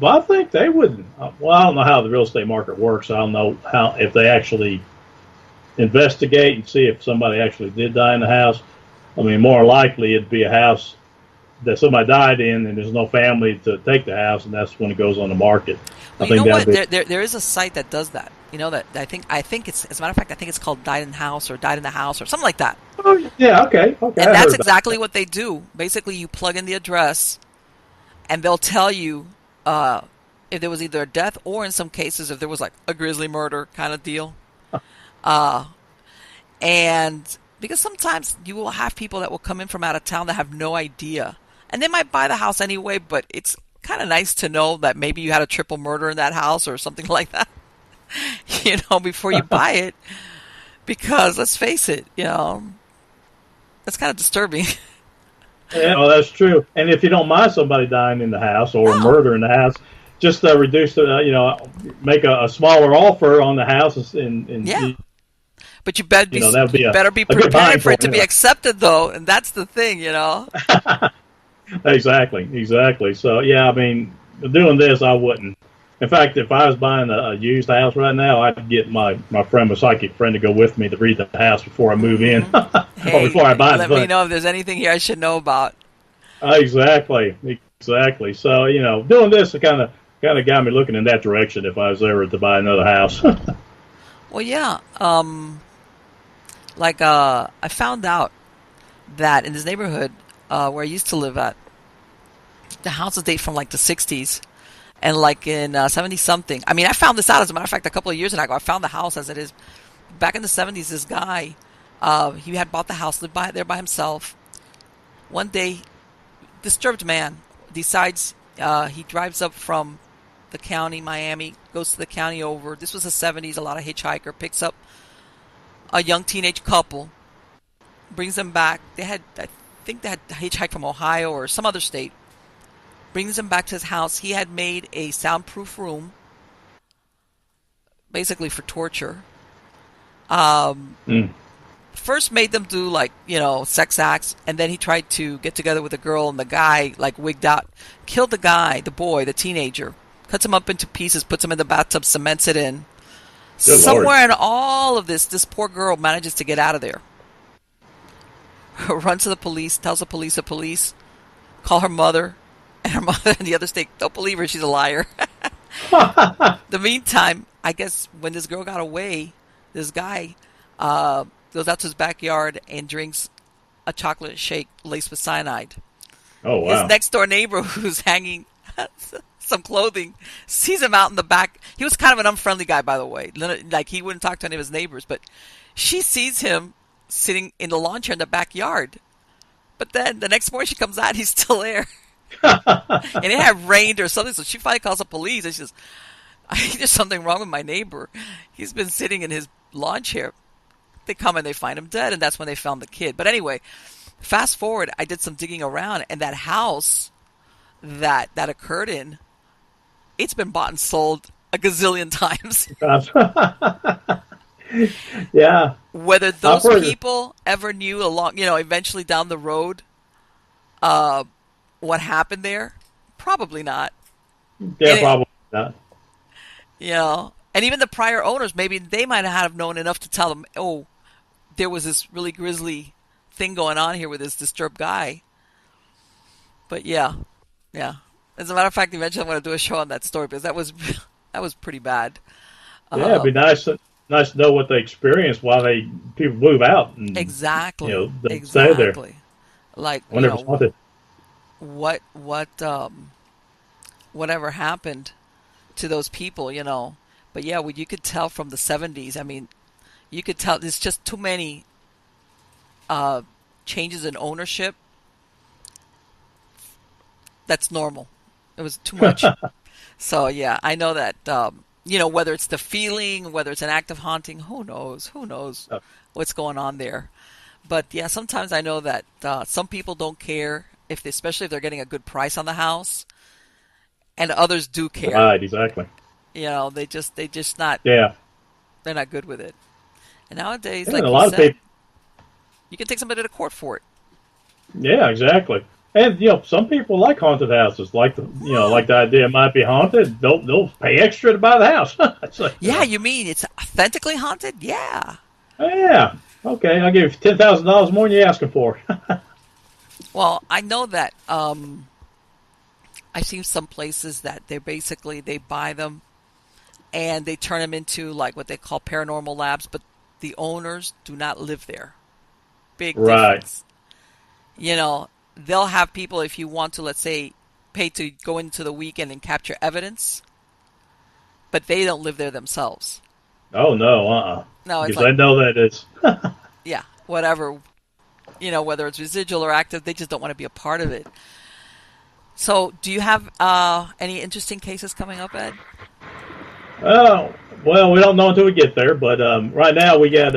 I think they wouldn't. Well, I don't know how the real estate market works. I don't know if they actually investigate and see if somebody actually did die in the house. I mean, more likely it'd be a house that somebody died in, and there's no family to take the house, and that's when it goes on the market. Well, you know what? There is a site that does that. That I think it's, as a matter of fact, I think it's called Died in the House or Died in the House or something like that. Oh, yeah, okay. And that's exactly what they do. Basically, you plug in the address, and they'll tell you if there was either a death or, in some cases, if there was like a grisly murder kind of deal. Uh, and because sometimes you will have people that will come in from out of town that have no idea. And they might buy the house anyway, but it's kind of nice to know that maybe you had a triple murder in that house or something like that, before you buy it. Because let's face it, that's kind of disturbing. Yeah, well, that's true. And if you don't mind somebody dying in the house or No. murder in the house, just reduce the, make a smaller offer on the house, and Yeah. But you better be that would be you better be a good prepared buying for it point. to be accepted, though, and that's the thing. Exactly. So yeah, I mean, doing this, I wouldn't. In fact, if I was buying a used house right now, I'd get my friend, my psychic friend, to go with me to read the house before I move in, Hmm. or Hey, before I buy the let me thing. know if there's anything here I should know about. Exactly. So doing this kind of got me looking in that direction if I was ever to buy another house. Well, yeah. I found out that in this neighborhood where I used to live at, the houses date from like the '60s, and like in '70 something. I mean, I found this out as a matter of fact a couple of years ago. I found the house as it is. Back in the '70s, this guy, he had bought the house, lived there by himself. One day, disturbed man decides he drives up from the county, Miami, goes to the county over. This was the '70s, a lot of hitchhiker, picks up a young teenage couple, brings them back. I think they had hitchhiked from Ohio or some other state. Brings them back to his house. He had made a soundproof room, basically for torture. Um, Mm. First made them do sex acts, and then he tried to get together with a girl, and the guy like wigged out, killed the guy, the boy, the teenager, cuts him up into pieces, puts him in the bathtub, cements it in. Good Lord. Somewhere in all of this poor girl manages to get out of there. Runs to the police, tells the police call her mother, and her mother in the other state don't believe her, she's a liar. The meantime, I guess when this girl got away, this guy goes out to his backyard and drinks a chocolate shake laced with cyanide. Oh His wow. next door neighbor, who's hanging some clothing, sees him out in the back. He was kind of an unfriendly guy, by the way. Like, he wouldn't talk to any of his neighbors, but she sees him sitting in the lawn chair in the backyard. But then the next morning she comes out, he's still there. And it had rained or something, so she finally calls the police and she says, I think there's something wrong with my neighbor. He's been sitting in his lawn chair. They come and they find him dead, and that's when they found the kid. But anyway, fast forward, I did some digging around, and that house that occurred in, it's been bought and sold a gazillion times. Yeah, Whether I've those heard. people ever knew eventually down the road, uh, what happened there, probably not. Yeah, And it, probably not. and even the prior owners, maybe they might have known enough to tell them, oh, there was this really grisly thing going on here with this disturbed guy. But yeah, yeah. As a matter of fact, eventually I'm going to do a show on that story because that was that was pretty bad. Yeah, it'd be Um, nice to know what they experienced while people move out and exactly, don't stay there. exactly. Like, I wonder if it's haunted. what whatever happened to those people. But yeah, you could tell from the '70s. I mean, you could tell there's just too many uh, changes in ownership. That's normal. It was too much. So yeah, I know that. Whether it's the feeling, whether it's an act of haunting, who knows? Who knows what's going on there? But yeah, sometimes I know that some people don't care especially if they're getting a good price on the house, and others do care. Right, exactly. They just not Yeah, they're not good with it. And nowadays, and a like you lot of said, people. you can take somebody to court for it. Yeah, exactly. And some people like haunted houses, like the idea it might be haunted. They'll pay extra to buy the house. It's like, Yeah, you mean it's authentically haunted? Yeah. yeah, okay, I'll give you $10,000 more than you're asking for. Well, I know that I've seen some places that they buy them and they turn them into like what they call paranormal labs, but the owners do not live there. Big Right. difference. They'll have people, if you want to, let's say, pay to go into the weekend and capture evidence, but they don't live there themselves. Oh no, No, it's because like, I know that it's yeah, whatever, whether it's residual or active, they just don't want to be a part of it. So, do you have any interesting cases coming up, Ed? oh well, we don't know until we get there. But right now we got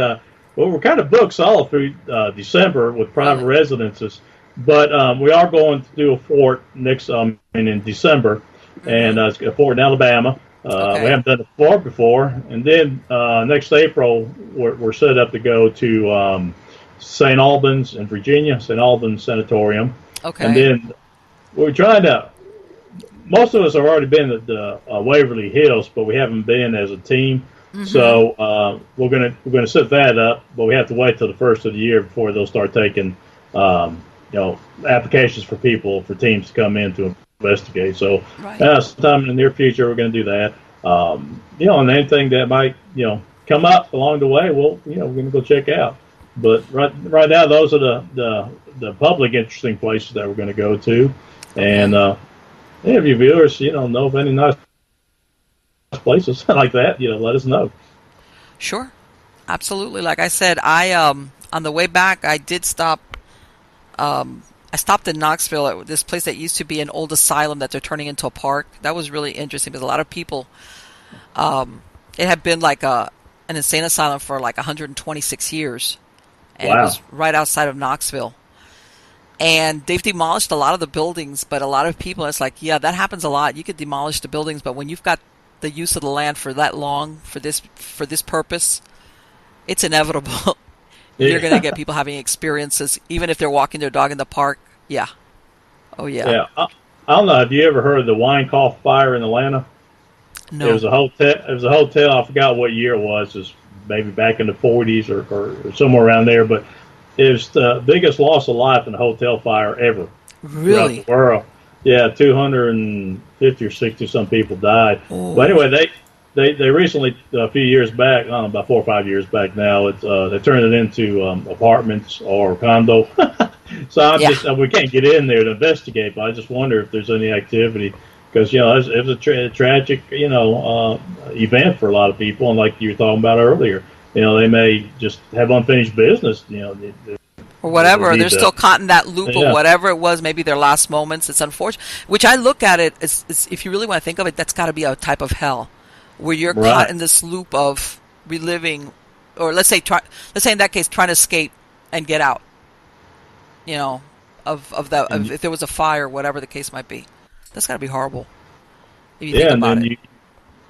well, we're kind of booked all through December with private Really? residences, but we are going to do a fort next in December, and Mm-hmm. it's a fort in Alabama. We Okay. haven't done a fort before, and then next April we're set up to go to St. Albans in Virginia, St. Albans Sanatorium, and Okay. then we're trying to. Most of us have already been at the Waverly Hills, but we haven't been as a team. Mm-hmm. So we're gonna set that up, but we have to wait till the first of the year before they'll start taking applications for people for teams to come in to investigate. So Right. sometime in the near future we're going to do that. And anything that might come up along the way, we're going to go check out. But right now those are the public interesting places that we're going to go to, and Okay. if your viewers, know of any nice places like that, let us know. Sure. Absolutely. Like I said, I on the way back, I did stop. I stopped in Knoxville at this place that used to be an old asylum that they're turning into a park. That was really interesting because a lot of people. It had been like an insane asylum for like 126 years, and it Wow. was right outside of Knoxville. And they've demolished a lot of the buildings, but a lot of people, it's like, yeah, that happens a lot. You could demolish the buildings, but when you've got the use of the land for that long for this purpose, it's inevitable. You're going to Yeah. get people having experiences, even if they're walking their dog in the park. Yeah. Oh, yeah. Yeah. I don't know. Have you ever heard of the Wine Cough Fire in Atlanta? It No. was a hotel. It was a hotel. I forgot what year it was. It was maybe back in the 40s or somewhere around there. But it was the biggest loss of life in a hotel fire ever throughout the Really? world. Yeah, 250 or 60 some people died. But Oh, anyway, they recently a few years back, I don't know, about 4 or 5 years back now, they turned it into apartments or condo. So yeah. we can't get in there to investigate, but I just wonder if there's any activity because it was a tragic event for a lot of people, and like you were talking about earlier, they may just have unfinished business. Or They whatever. They're need to. still caught in that loop of Yeah, whatever it was, maybe their last moments. It's unfortunate. Which I look at it as if you really want to think of it, that's got to be a type of hell where you're caught right. in this loop of reliving, or let's say in that case, trying to escape and get out. You know, of And if there was a fire, whatever the case might be. That's got to be horrible if you think yeah, and about then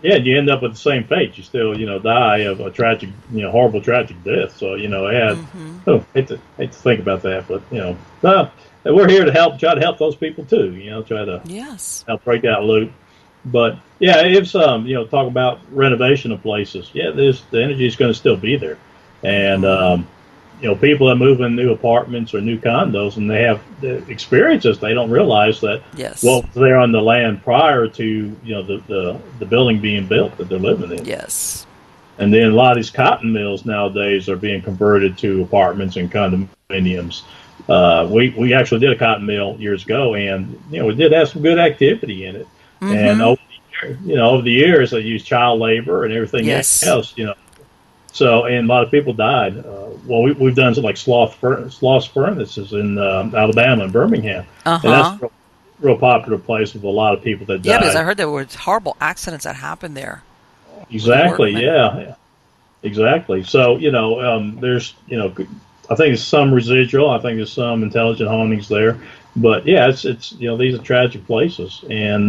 it. you end up with the same fate. You still die of a tragic, horrible tragic death. So Hmm. hate to think about that, but no, we're here to try to help those people too. Try to Yes. help break that loop. But yeah, if talk about renovation of places, yeah, the energy is going to still be there, and Hmm. people that move in new apartments or new condos and they have the experiences, they don't realize that Yes. what was there on the land prior to the building being built that they're living in. Yes. And then a lot of these cotton mills nowadays are being converted to apartments and condominiums. We actually did a cotton mill years ago, and we did have some good activity in it. And Hmm. over the years, they used child labor and everything Yes. else. So and a lot of people died. We've done some like sloth furnaces in Alabama and Birmingham, Uh and that's huh. a real popular place with a lot of people that Yeah, because I died. heard there were horrible accidents that happened there with the Exactly. workmen. Yeah. Exactly. So there's I think there's some residual. I think there's some intelligent hauntings there, but yeah, it's these are tragic places, and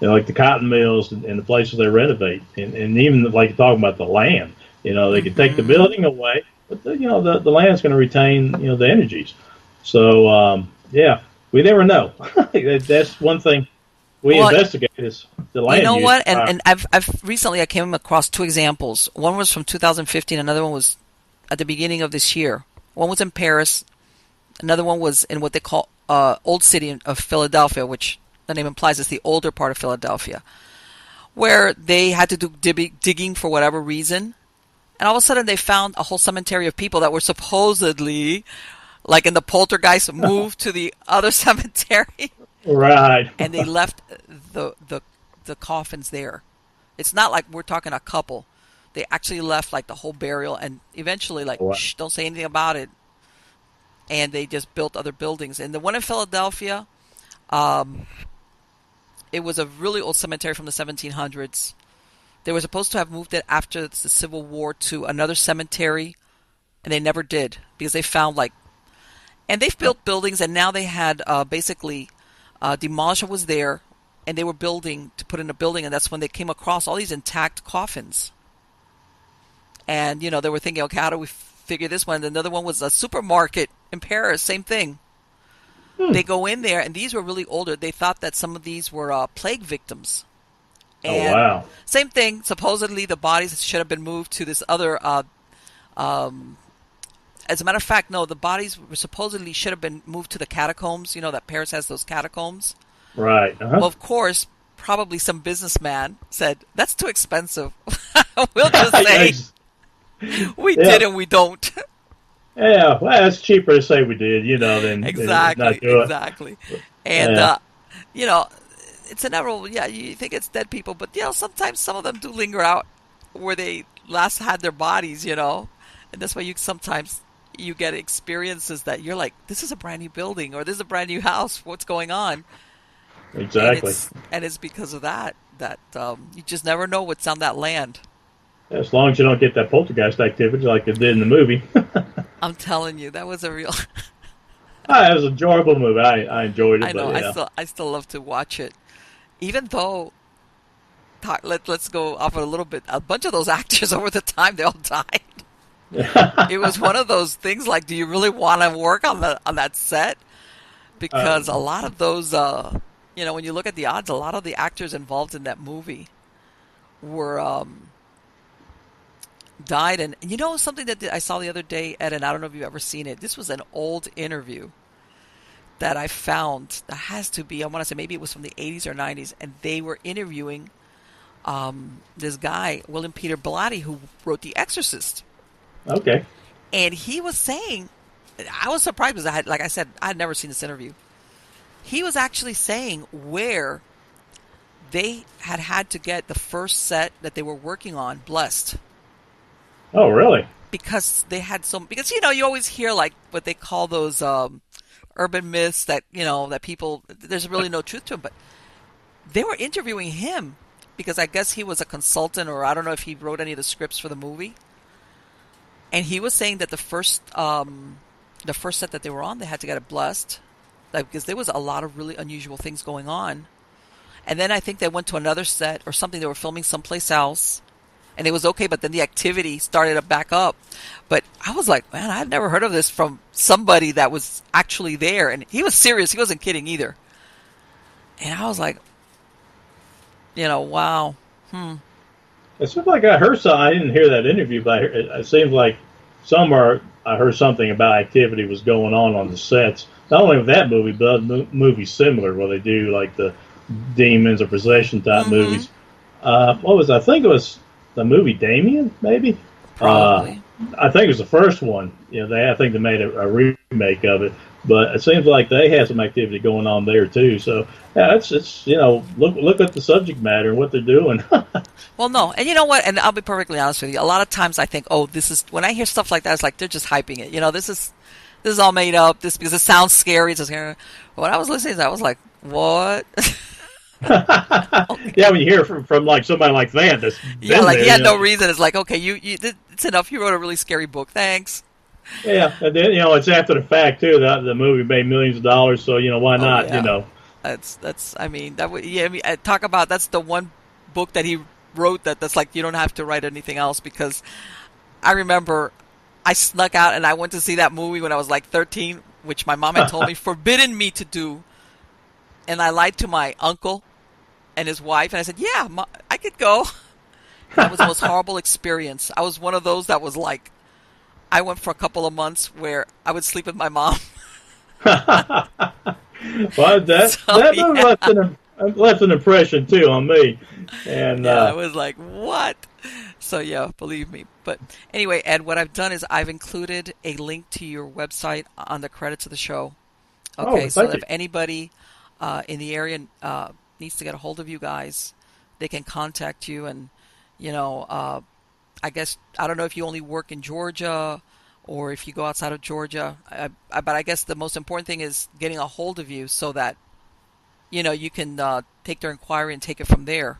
like the cotton mills and the places they renovate, and even like talking about the land. They could take the Hmm. building away, but the land's going to retain the energies. So yeah, we never know. That's one thing we Well, investigate is the you land know use. what? And I've recently I came across two examples. One was from 2015. Another one was at the beginning of this year. One was in Paris. Another one was in what they call Old City of Philadelphia, which the name implies is the older part of Philadelphia, where they had to do digging for whatever reason. And all of a sudden, they found a whole cemetery of people that were supposedly, like in the poltergeist, moved to the other cemetery, Right. and they left the the coffins there. It's not like we're talking a couple. They actually left like the whole burial, and eventually like, Wow. shh, don't say anything about it. And they just built other buildings. And the one in Philadelphia, um, it was a really old cemetery from the 1700s. They were supposed to have moved it after the Civil War to another cemetery, and they never did because they found like, and they've built buildings, and now they had basically demolished what was there, and they were building to put in a building, and that's when they came across all these intact coffins. And they were thinking, okay, how do we figure this one? Another one was a supermarket in Paris, same thing. They go in there, and these were really older. They thought that some of these were plague victims. Oh, And wow. same thing. Supposedly, the bodies should have been moved to this other. As a matter of fact, no, the bodies were supposedly should have been moved to the catacombs. You know that Paris has those catacombs. Right. Well, of course, probably some businessman said that's too expensive. We'll just say we did and we don't. Yeah, well, it's cheaper to say we did, than Exactly, not do it. exactly. And Yeah. it's inevitable. Yeah, you think it's dead people, but sometimes some of them do linger out where they last had their bodies. And that's why sometimes you get experiences that you're like, this is a brand new building or this is a brand new house. What's going on? Exactly. And it's because of that you just never know what's on that land. As long as you don't get that poltergeist activity like it did in the movie. I'm telling you, that was a real. It was an enjoyable movie. I enjoyed it. I know. But, I still love to watch it, even though. Let's go off a little bit. A bunch of those actors over the time they all died. It was one of those things like, do you really want to work on that set? Because a lot of those, when you look at the odds, a lot of the actors involved in that movie were died. And something that I saw the other day, Ed, and I don't know if you've ever seen it. This was an old interview that I found. That has to be, I want to say maybe it was from the 80s or 90s, and they were interviewing this guy, William Peter Blatty, who wrote The Exorcist. Okay. And he was saying, I was surprised because like I said, I had never seen this interview. He was actually saying where they had to get the first set that they were working on blessed. Oh, really? Because they had because you always hear like what they call those urban myths that that people, there's really no truth to them, but they were interviewing him because I guess he was a consultant, or I don't know if he wrote any of the scripts for the movie. And he was saying that the first set that they were on, they had to get it blessed, because there was a lot of really unusual things going on. And then I think they went to another set or something. They were filming someplace else, and it was okay. But then the activity started to back up. But I was like, man, I had never heard of this from somebody that was actually there, and he was serious. He wasn't kidding either. And I was like, wow. It seems like I heard something. I didn't hear that interview, but it seems like I heard something about activity was going on the sets. Not only with that movie, but other movies similar where they do like the demons or possession type movies. I think it was the movie Damien, maybe. Probably. I think it was the first one. I think they made a remake of it, but it seems like they had some activity going on there too. So yeah, it's look at the subject matter and what they're doing. Well, no, and you know what? And I'll be perfectly honest with you. A lot of times I think, this is, when I hear stuff like that, it's like they're just hyping it. This is all made up. This because it sounds scary. It's just, but when I was listening to that, I was like, what? Okay. Yeah, when you hear from like somebody like that, that's like there, he had no reason. It's like, okay, it's enough. You wrote a really scary book. Thanks. Yeah, and then it's after the fact too. The movie made millions of dollars, so why not? Yeah. That's. I mean, that would. Yeah, I mean, talk about, that's the one book that he wrote that's like you don't have to write anything else, because I remember I snuck out and I went to see that movie when I was like 13, which my mom had told me forbidden me to do, and I lied to my uncle and his wife, and I said, yeah, I could go. And that was the most horrible experience. I was one of those that was like, I went for a couple of months where I would sleep with my mom. Well, that movie left an impression too on me, and I was like, what? So yeah, believe me. But anyway, Ed, what I've done is I've included a link to your website on the credits of the show. Okay, so if anybody in the area needs to get a hold of you guys, they can contact you, and I guess I don't know if you only work in Georgia or if you go outside of Georgia. But I guess the most important thing is getting a hold of you so that you can take their inquiry and take it from there.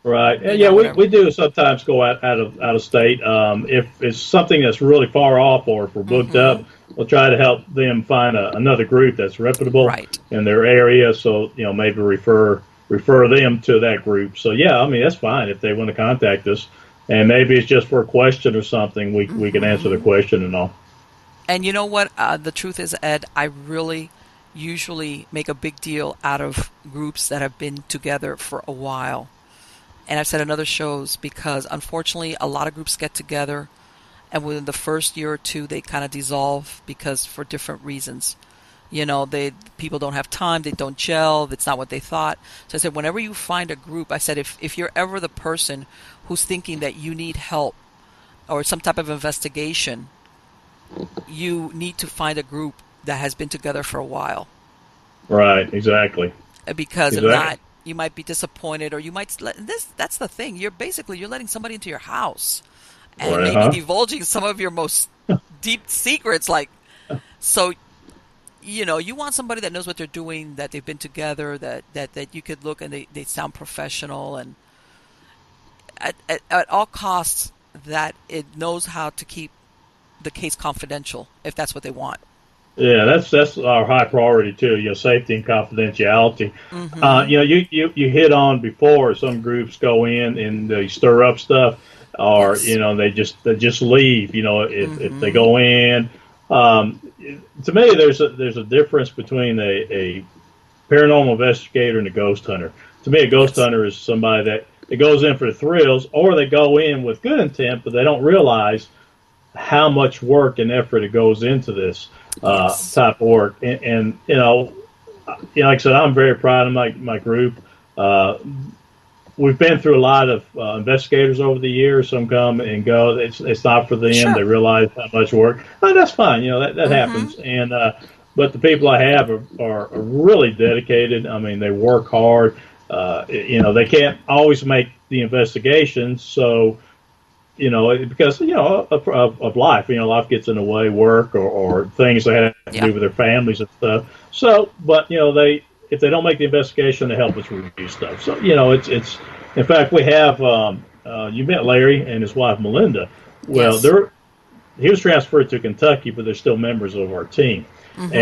Right. Yeah, Whatever. we do sometimes go out of state. If it's something that's really far off or if we're booked Mm-hmm. up, we'll try to help them find another group that's reputable Right. in their area. So, maybe refer them to that group. So, yeah, I mean, that's fine if they want to contact us. And maybe it's just for a question or something. We can answer the Mm-hmm. question and all. And you know what? The truth is, Ed, I really usually make a big deal out of groups that have been together for a while. And I've said in other shows because unfortunately, a lot of groups get together and within the first year or two, they kind of dissolve because for different reasons. People don't have time, they don't gel, it's not what they thought. So I said, whenever you find a group, I said, if you're ever the person who's thinking that you need help or some type of investigation, you need to find a group that has been together for a while. Right. Exactly. Because if Exactly. not, you might be disappointed or you might let this. That's the thing. You're letting somebody into your house and Right. maybe Huh? divulging some of your most deep secrets. So you want somebody that knows what they're doing, that they've been together, that you could look and they sound professional, and at all costs that it knows how to keep the case confidential if that's what they want. Yeah, that's our high priority too. Safety and confidentiality. Mm-hmm. You hit on before some groups go in and they stir up stuff, or Yes. they just leave. If they Mm-hmm. go in, to me there's a difference between a paranormal investigator and a ghost hunter. To me, a ghost Yes. hunter is somebody that goes in for the thrills, or they go in with good intent, but they don't realize how much work and effort it goes into this Yes. type of work. And like I said, I'm very proud of my group. Uh, we've been through a lot of investigators over the years. Some come and go. It's not for them. Sure. They realize how much work. Oh, that's fine. That Mm-hmm. happens. And but the people I have are really dedicated. I mean, they work hard. They can't always make the investigations, so because of life. Life gets in the way, work or things they have to Yeah. do with their families and stuff. So, but they if they don't make the investigation, they help us review stuff. So, it's. In fact, we have you met Larry and his wife Melinda. Well, Yes. he was transferred to Kentucky, but they're still members of our team. Mm-hmm.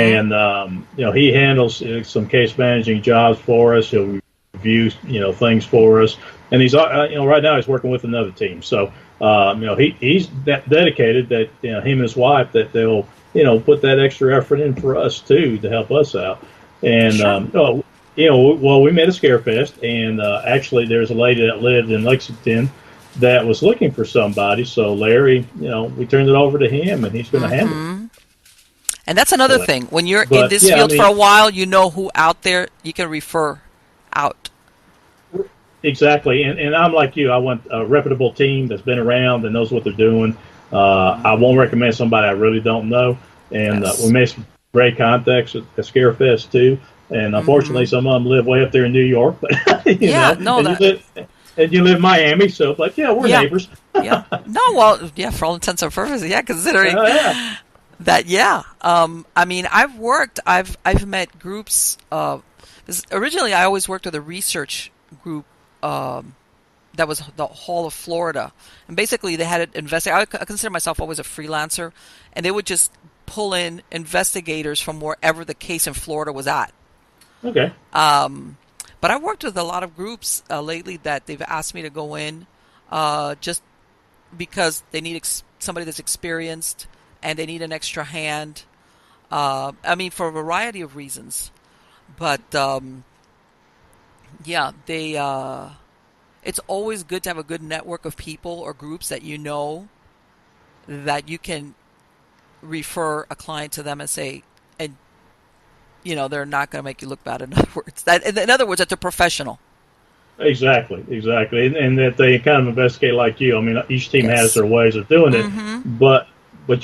And he handles some case managing jobs for us. He'll review things for us, and he's right now he's working with another team. So he's that dedicated that him and his wife that they'll put that extra effort in for us too to help us out. And Sure. well, we met at Scarefest, and actually there's a lady that lived in Lexington that was looking for somebody. So Larry, we turned it over to him, and he's going to handle it. Mm-hmm. And that's another So, thing. When you're in but this yeah, I field for mean, a while, you know who out there you can refer out. exactly. And I'm like you. I want a reputable team that's been around and knows what they're doing. I won't recommend somebody I really don't know. And we Yes. made some great contacts at Scarefest too. And unfortunately, Mm-hmm. some of them live way up there in New York, but Yeah. No. and you live in Miami, so but yeah, we're Yeah. neighbors. Yeah. No. Well. Yeah. For all intents and purposes. Yeah. Considering Yeah. that. Yeah. I mean, I've met groups. 'Cause originally, I always worked with a research group. That was the Hall of Florida, and basically they had it investigate. I consider myself always a freelancer, and they would just pull in investigators from wherever the case in Florida was at. Okay. Um, but I worked with a lot of groups lately that they've asked me to go in, just because they need somebody that's experienced and they need an extra hand. I mean, for a variety of reasons. But yeah, they. It's always good to have a good network of people or groups that that you can refer a client to them and say, and they're not going to make you look bad. In other words, in other words, that they're professional. Exactly, and that they kind of investigate like you. I mean, each team has Yes. their ways of doing it, Mm-hmm. but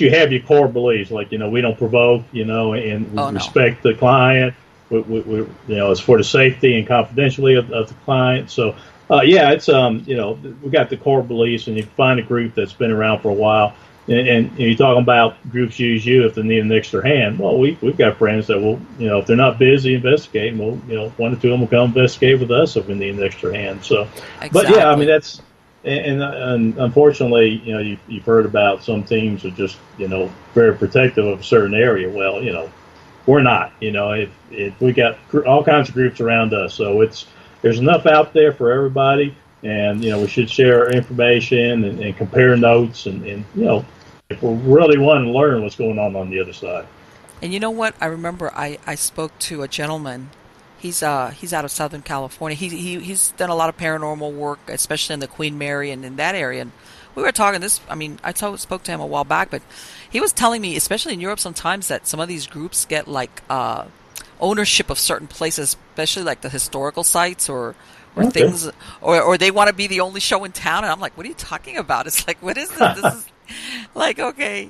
you have your core beliefs, like we don't provoke, and we Oh no. respect the client. We it's for the safety and confidentiality of the client. So, Yeah, it's we got the core beliefs, and you find a group that's been around for a while, and you're talking about groups use you if they need an extra hand. Well, we've got friends that will, if they're not busy investigating, well, one or two of them will come investigate with us if we need an extra hand. So, but yeah, I mean Exactly. that's. And unfortunately, you've heard about some teams are just, very protective of a certain area. Well, we're not. If we got all kinds of groups around us, so there's enough out there for everybody, and we should share information and compare notes, and if we really want to learn what's going on the other side. And you know what? I remember I spoke to a gentleman. He's out of Southern California. He's done a lot of paranormal work, especially in the Queen Mary and in that area. And we were talking this. I mean, spoke to him a while back, but he was telling me, especially in Europe, sometimes that some of these groups get like ownership of certain places, especially like the historical sites or Okay. things, or they want to be the only show in town. And I'm like, what are you talking about? It's like, what is this? This is like, okay,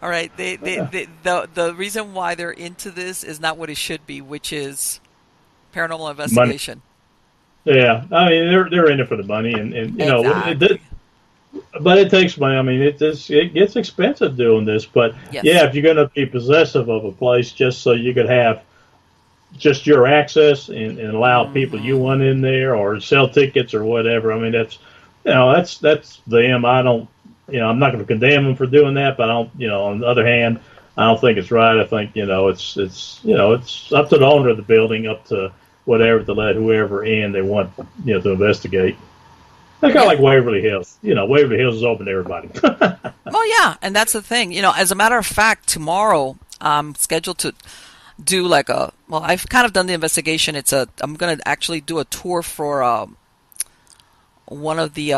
all right. The reason why they're into this is not what it should be, which is paranormal Money. investigation. Yeah, I mean they're in it for the money, and Exactly. but it takes money. I mean, it gets expensive doing this. But yeah, Yes. if you're going to be possessive of a place just so you could have just your access and allow people you Hmm. want in there or sell tickets or whatever. I mean, that's them. I don't, I'm not going to condemn them for doing that, but I don't, on the other hand, I don't think it's right. I think, it's up to the owner of the building, up to whatever to let whoever in they want, to investigate. Kind of Yeah. like Waverly Hills. Waverly Hills is open to everybody. Well, yeah, and that's the thing. As a matter of fact, tomorrow I'm scheduled to do like I've kind of done the investigation. I'm going to actually do a tour for one of the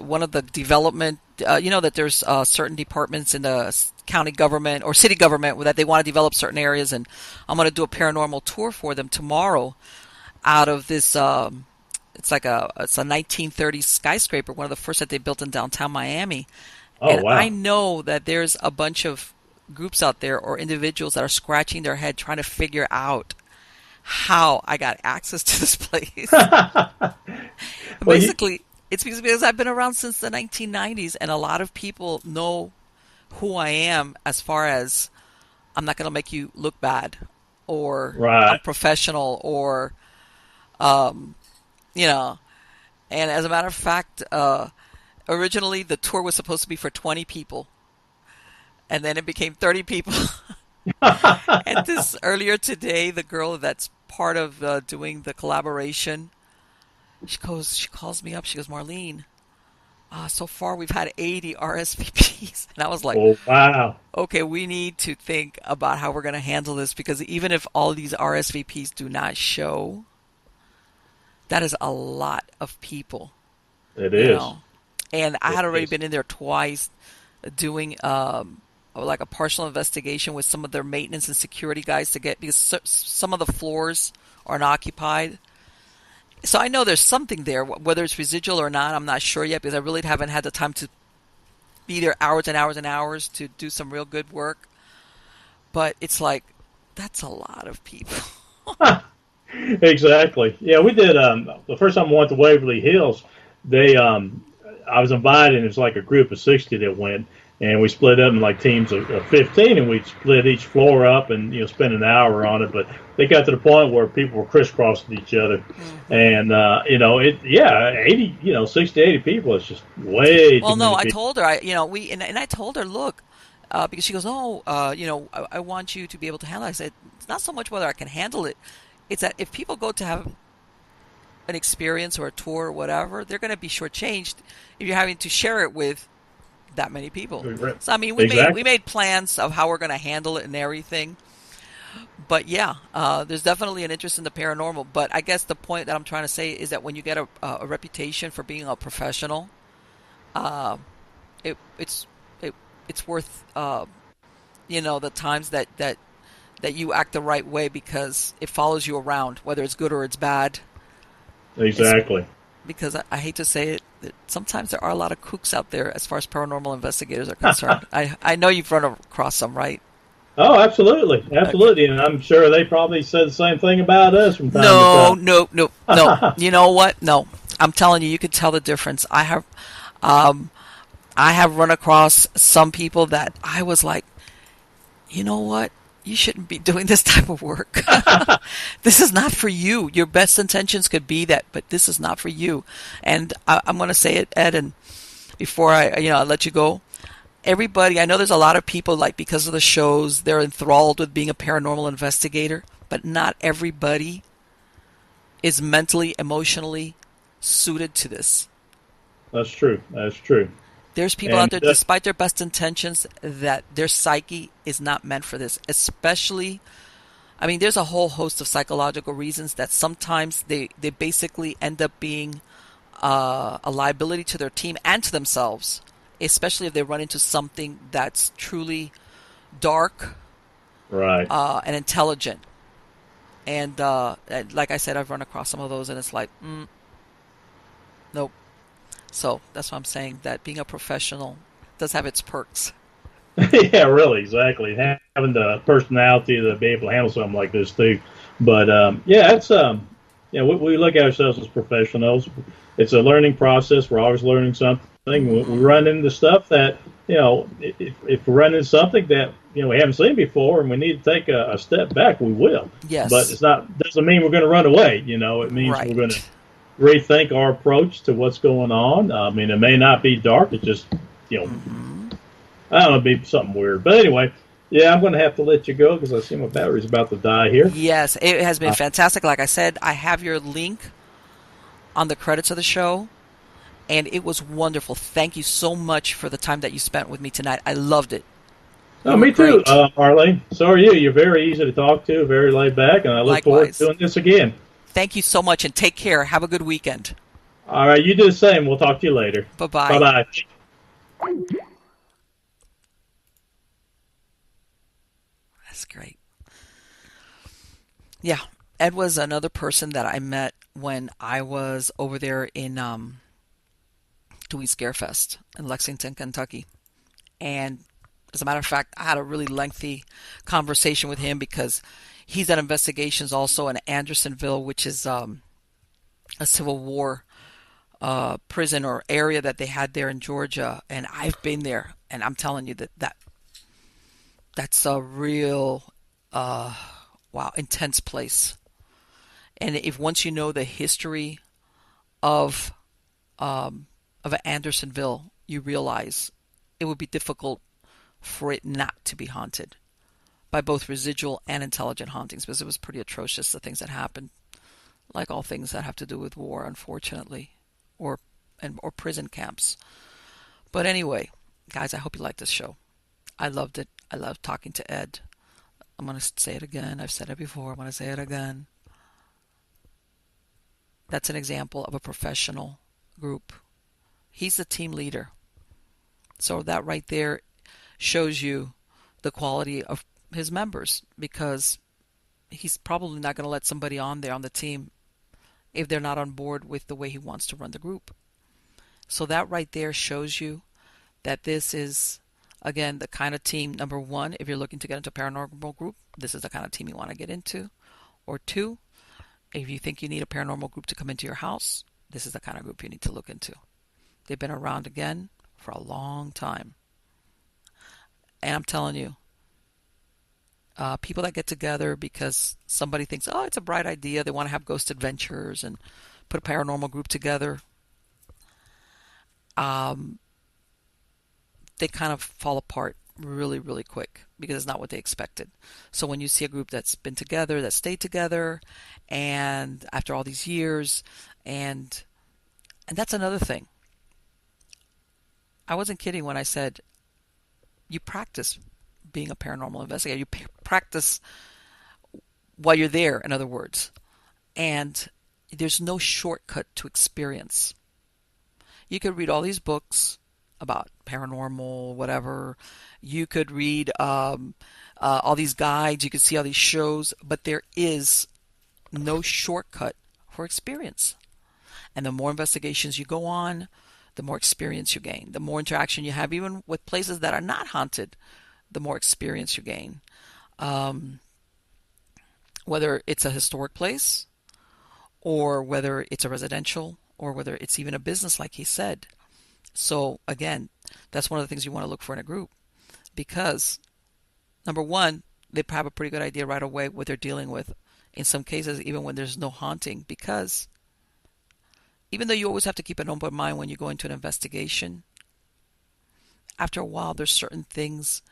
one of the development. That there's certain departments in the county government or city government that they want to develop certain areas, and I'm going to do a paranormal tour for them tomorrow out of this. It's a 1930s skyscraper, one of the first that they built in downtown Miami. Oh, And I wow. know that there's a bunch of groups out there or individuals that are scratching their head trying to figure out how I got access to this place. Well, you, Basically, it's because I've been around since the 1990s, and a lot of people know who I am as far as I'm not going to make you look bad or right. unprofessional or, um, you know. And as a matter of fact, originally the tour was supposed to be for 20 people, and then it became 30 people. And this earlier today, the girl that's part of doing the collaboration, she calls me up. She goes, Marlene, so far we've had 80 RSVPs. And I was like, Oh, wow. okay, we need to think about how we're going to handle this because even if all these RSVPs do not show, that is a lot of people, It you is. know. And I It had already is. been in there twice doing like a partial investigation with some of their maintenance and security guys to get because some of the floors are unoccupied. So I know there's something there, whether it's residual or not. I'm not sure yet because I really haven't had the time to be there hours and hours and hours to do some real good work. But it's like that's a lot of people. Exactly. Yeah, we did. The first time I went to Waverly Hills, they I was invited, and it was like a group of 60 that went, and we split up in like teams of 15, and we split each floor up, and spend an hour on it. But they got to the point where people were crisscrossing each other, Hmm. and 80, 60, 80 people is just way too Well, no, many I people. told her, and I told her, look, because she goes, oh, I want you to be able to handle it. I said, it's not so much whether I can handle it. It's that if people go to have an experience or a tour or whatever, they're going to be shortchanged if you're having to share it with that many people. So I mean, we Exactly. made plans of how we're going to handle it and everything. But yeah, there's definitely an interest in the paranormal. But I guess the point that I'm trying to say is that when you get a reputation for being a professional, uh, it it's it, it's worth the times that you act the right way because it follows you around, whether it's good or it's bad. It's Exactly. because I hate to say it, that sometimes there are a lot of kooks out there as far as paranormal investigators are concerned. I know you've run across some, right? Oh, absolutely, Okay. absolutely, and I'm sure they probably said the same thing about us from time to No, time. no, no, no. You know what? No. I'm telling you, you could tell the difference. Um, I have run across some people that I was like, you know what? You shouldn't be doing this type of work. This is not for you. Your best intentions could be that, but this is not for you. And I'm going to say it, Ed, and before I let you go, everybody, I know there's a lot of people like because of the shows, they're enthralled with being a paranormal investigator, but not everybody is mentally, emotionally suited to this. That's true. That's true. There's people out And there, despite their best intentions, that their psyche is not meant for this. Especially, I mean, there's a whole host of psychological reasons that sometimes they basically end up being a liability to their team and to themselves, especially if they run into something that's truly dark right. and intelligent. And like I said, I've run across some of those, and it's like, nope. So that's what I'm saying. That being a professional does have its perks. Yeah, really, exactly. Having the personality to be able to handle something like this too. But yeah, it's we look at ourselves as professionals. It's a learning process. We're always learning something. We Hmm. run into stuff that if we run into something that we haven't seen before and we need to take a step back, we will. But Yes. it's not doesn't mean we're going to run away. It means we're going to Right. rethink our approach to what's going on. I mean, it may not be dark. It's just you know Hmm. I don't know, it'd be something weird. But anyway, yeah, I'm going to have to let you go because I see my battery's about to die here. Yes, it has been fantastic. Like I said, I have your link on the credits of the show, and it was wonderful. Thank you so much for the time that you spent with me tonight. I loved it. Oh, You were me too, great. Marlene. So are you. You're very easy to talk to, very laid back, and I look forward to Likewise. doing this again. Thank you so much, and take care. Have a good weekend. All right, you do the same. We'll talk to you later. Bye Bye bye. bye. That's great. Yeah, Ed was another person that I met when I was over there in doing Scarefest in Lexington, Kentucky. And as a matter of fact, I had a really lengthy conversation with him because he's at investigations also in Andersonville, which is a Civil War prison or area that they had there in Georgia. And I've been there, and I'm telling you that's a real uh, wow intense place. And if once you know the history of um, of Andersonville, you realize it would be difficult for it not to be haunted by both residual and intelligent hauntings because it was pretty atrocious the things that happened, like all things that have to do with war, unfortunately, or or prison camps. But anyway, guys, I hope you liked this show. I loved it. I loved talking to Ed. I'm going to say it again. I've said it before. I'm going to say it again. That's an example of a professional group. He's the team leader. So that right there shows you the quality of his members because he's probably not going to let somebody on there on the team if they're not on board with the way he wants to run the group. So that right there shows you that this is, again, the kind of team, number one, if you're looking to get into a paranormal group, this is the kind of team you want to get into. Or two, if you think you need a paranormal group to come into your house, this is the kind of group you need to look into. They've been around again for a long time. And I'm telling you, people that get together because somebody thinks, oh, it's a bright idea, they want to have ghost adventures and put a paranormal group together, um, they kind of fall apart really, really quick because it's not what they expected. So when you see a group that's been together, that stayed together, and after all these years, and and that's another thing. I wasn't kidding when I said you practice being a paranormal investigator. You practice while you're there, in other words. And there's no shortcut to experience. You could read all these books about paranormal, whatever. You could read all these guides. You could see all these shows, but there is no shortcut for experience. And the more investigations you go on, the more experience you gain, the more interaction you have, even with places that are not haunted. the more experience you gain. Whether it's a historic place, or whether it's a residential, or whether it's even a business, like he said. So again, that's one of the things you want to look for in a group, because number one, they have a pretty good idea right away what they're dealing with. In some cases, even when there's no haunting, because even though you always have to keep an open mind when you go into an investigation, after a while, there's certain things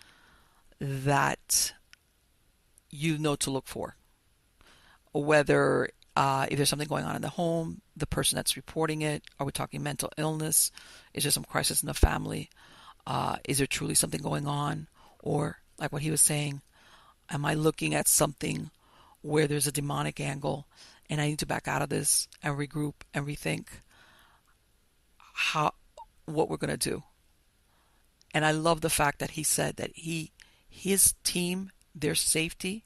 that you know to look for. Whether if there's something going on in the home, the person that's reporting it, are we talking mental illness? Is there some crisis in the family? Is there truly something going on? Or, like what he was saying, am I looking at something where there's a demonic angle and I need to back out of this and regroup and rethink what we're going to do? And I love the fact that he said that his team, their safety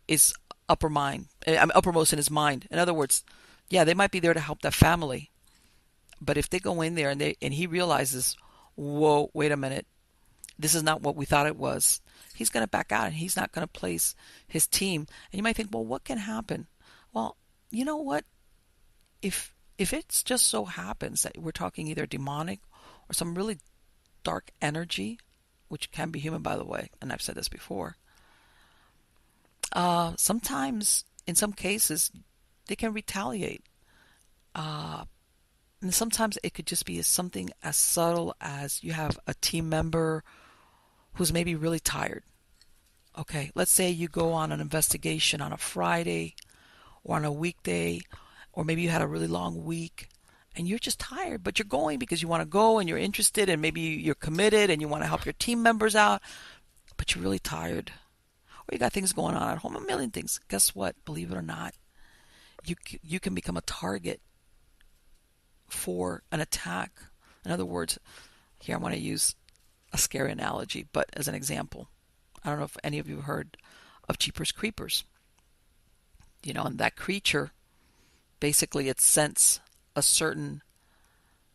is uppermost in his mind. In other words, yeah, they might be there to help that family, but if they go in there and he realizes, whoa, wait a minute, this is not what we thought it was, he's going to back out and he's not going to place his team. And you might think, well, what can happen? Well, you know what? If it's just so happens that we're talking either demonic or some really dark energy, which can be human, by the way, and I've said this before, sometimes, in some cases, they can retaliate. And sometimes it could just be something as subtle as you have a team member who's maybe really tired. Okay, let's say you go on an investigation on a Friday or on a weekday, or maybe you had a really long week and you're just tired, but you're going because you want to go and you're interested and maybe you're committed and you want to help your team members out, but you're really tired. Or you got things going on at home, a million things. Guess what? Believe it or not, you can become a target for an attack. In other words, here I want to use a scary analogy, but as an example, I don't know if any of you heard of Jeepers Creepers. You know, and that creature, basically it scents a certain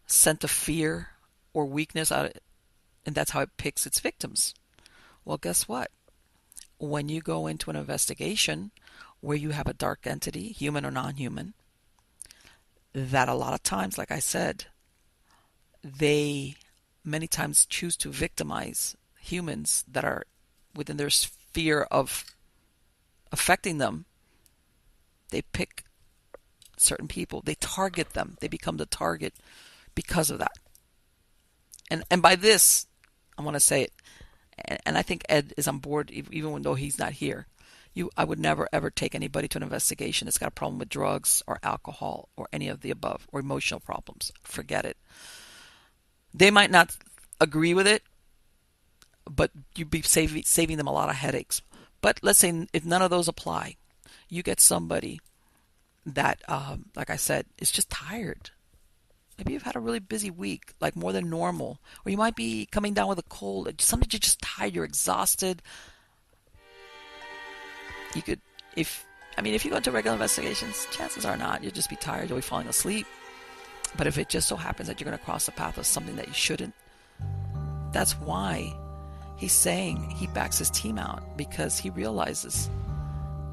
scent of fear or weakness out, and that's how it picks its victims. Well, guess what? When you go into an investigation where you have a dark entity, human or non-human, that a lot of times, like I said, they many times choose to victimize humans that are within their sphere of affecting them. They pick certain people. They target them. They become the target because of that. And by this, I want to say it, and I think Ed is on board even though he's not here. I would never ever take anybody to an investigation that's got a problem with drugs or alcohol or any of the above, or emotional problems. Forget it. They might not agree with it, but you'd be saving them a lot of headaches. But let's say if none of those apply, you get somebody that, like I said, is just tired. Maybe you've had a really busy week, like more than normal. Or you might be coming down with a cold. Sometimes you're just tired, you're exhausted. You could, if you go into regular investigations, chances are not. You'll just be tired, you'll be falling asleep. But if it just so happens that you're going to cross the path of something that you shouldn't, that's why he's saying he backs his team out, because he realizes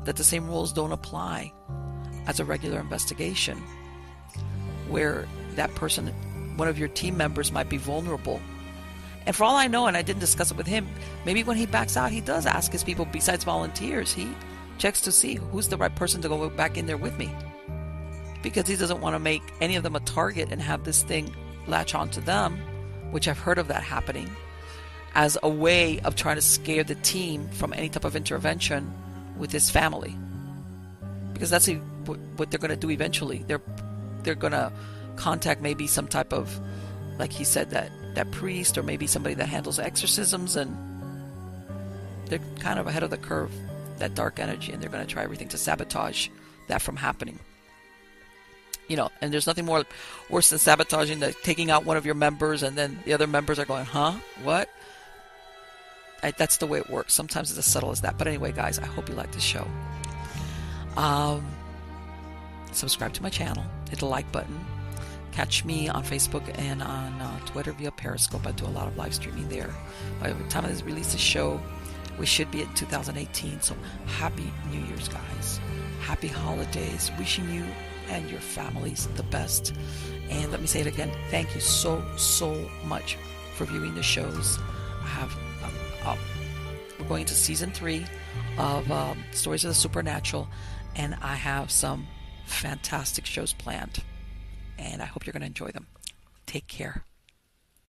that the same rules don't apply as a regular investigation, where that person, one of your team members, might be vulnerable. And for all I know, and I didn't discuss it with him, maybe when he backs out, he does ask his people, besides volunteers, he checks to see who's the right person to go back in there with me, because he doesn't want to make any of them a target and have this thing latch onto them, which I've heard of that happening, as a way of trying to scare the team from any type of intervention with his family. Because that's what they're going to do eventually. They're going to contact maybe some type of, like he said, that priest, or maybe somebody that handles exorcisms, and they're kind of ahead of the curve, that dark energy, and they're going to try everything to sabotage that from happening. You know, and there's nothing worse than sabotaging, taking out one of your members, and then the other members are going, huh? What? That's the way it works. Sometimes it's as subtle as that. But anyway, guys, I hope you like this show. Subscribe to my channel. Hit the like button. Catch me on Facebook and on Twitter via Periscope. I do a lot of live streaming there. By the time I release the show, we should be in 2018. So happy New Year's, guys. Happy holidays. Wishing you and your families the best. And let me say it again. Thank you so much for viewing the shows. I have we're going to season 3 of Stories of the Supernatural, and I have some fantastic shows planned, and I hope you're going to enjoy them. Take care.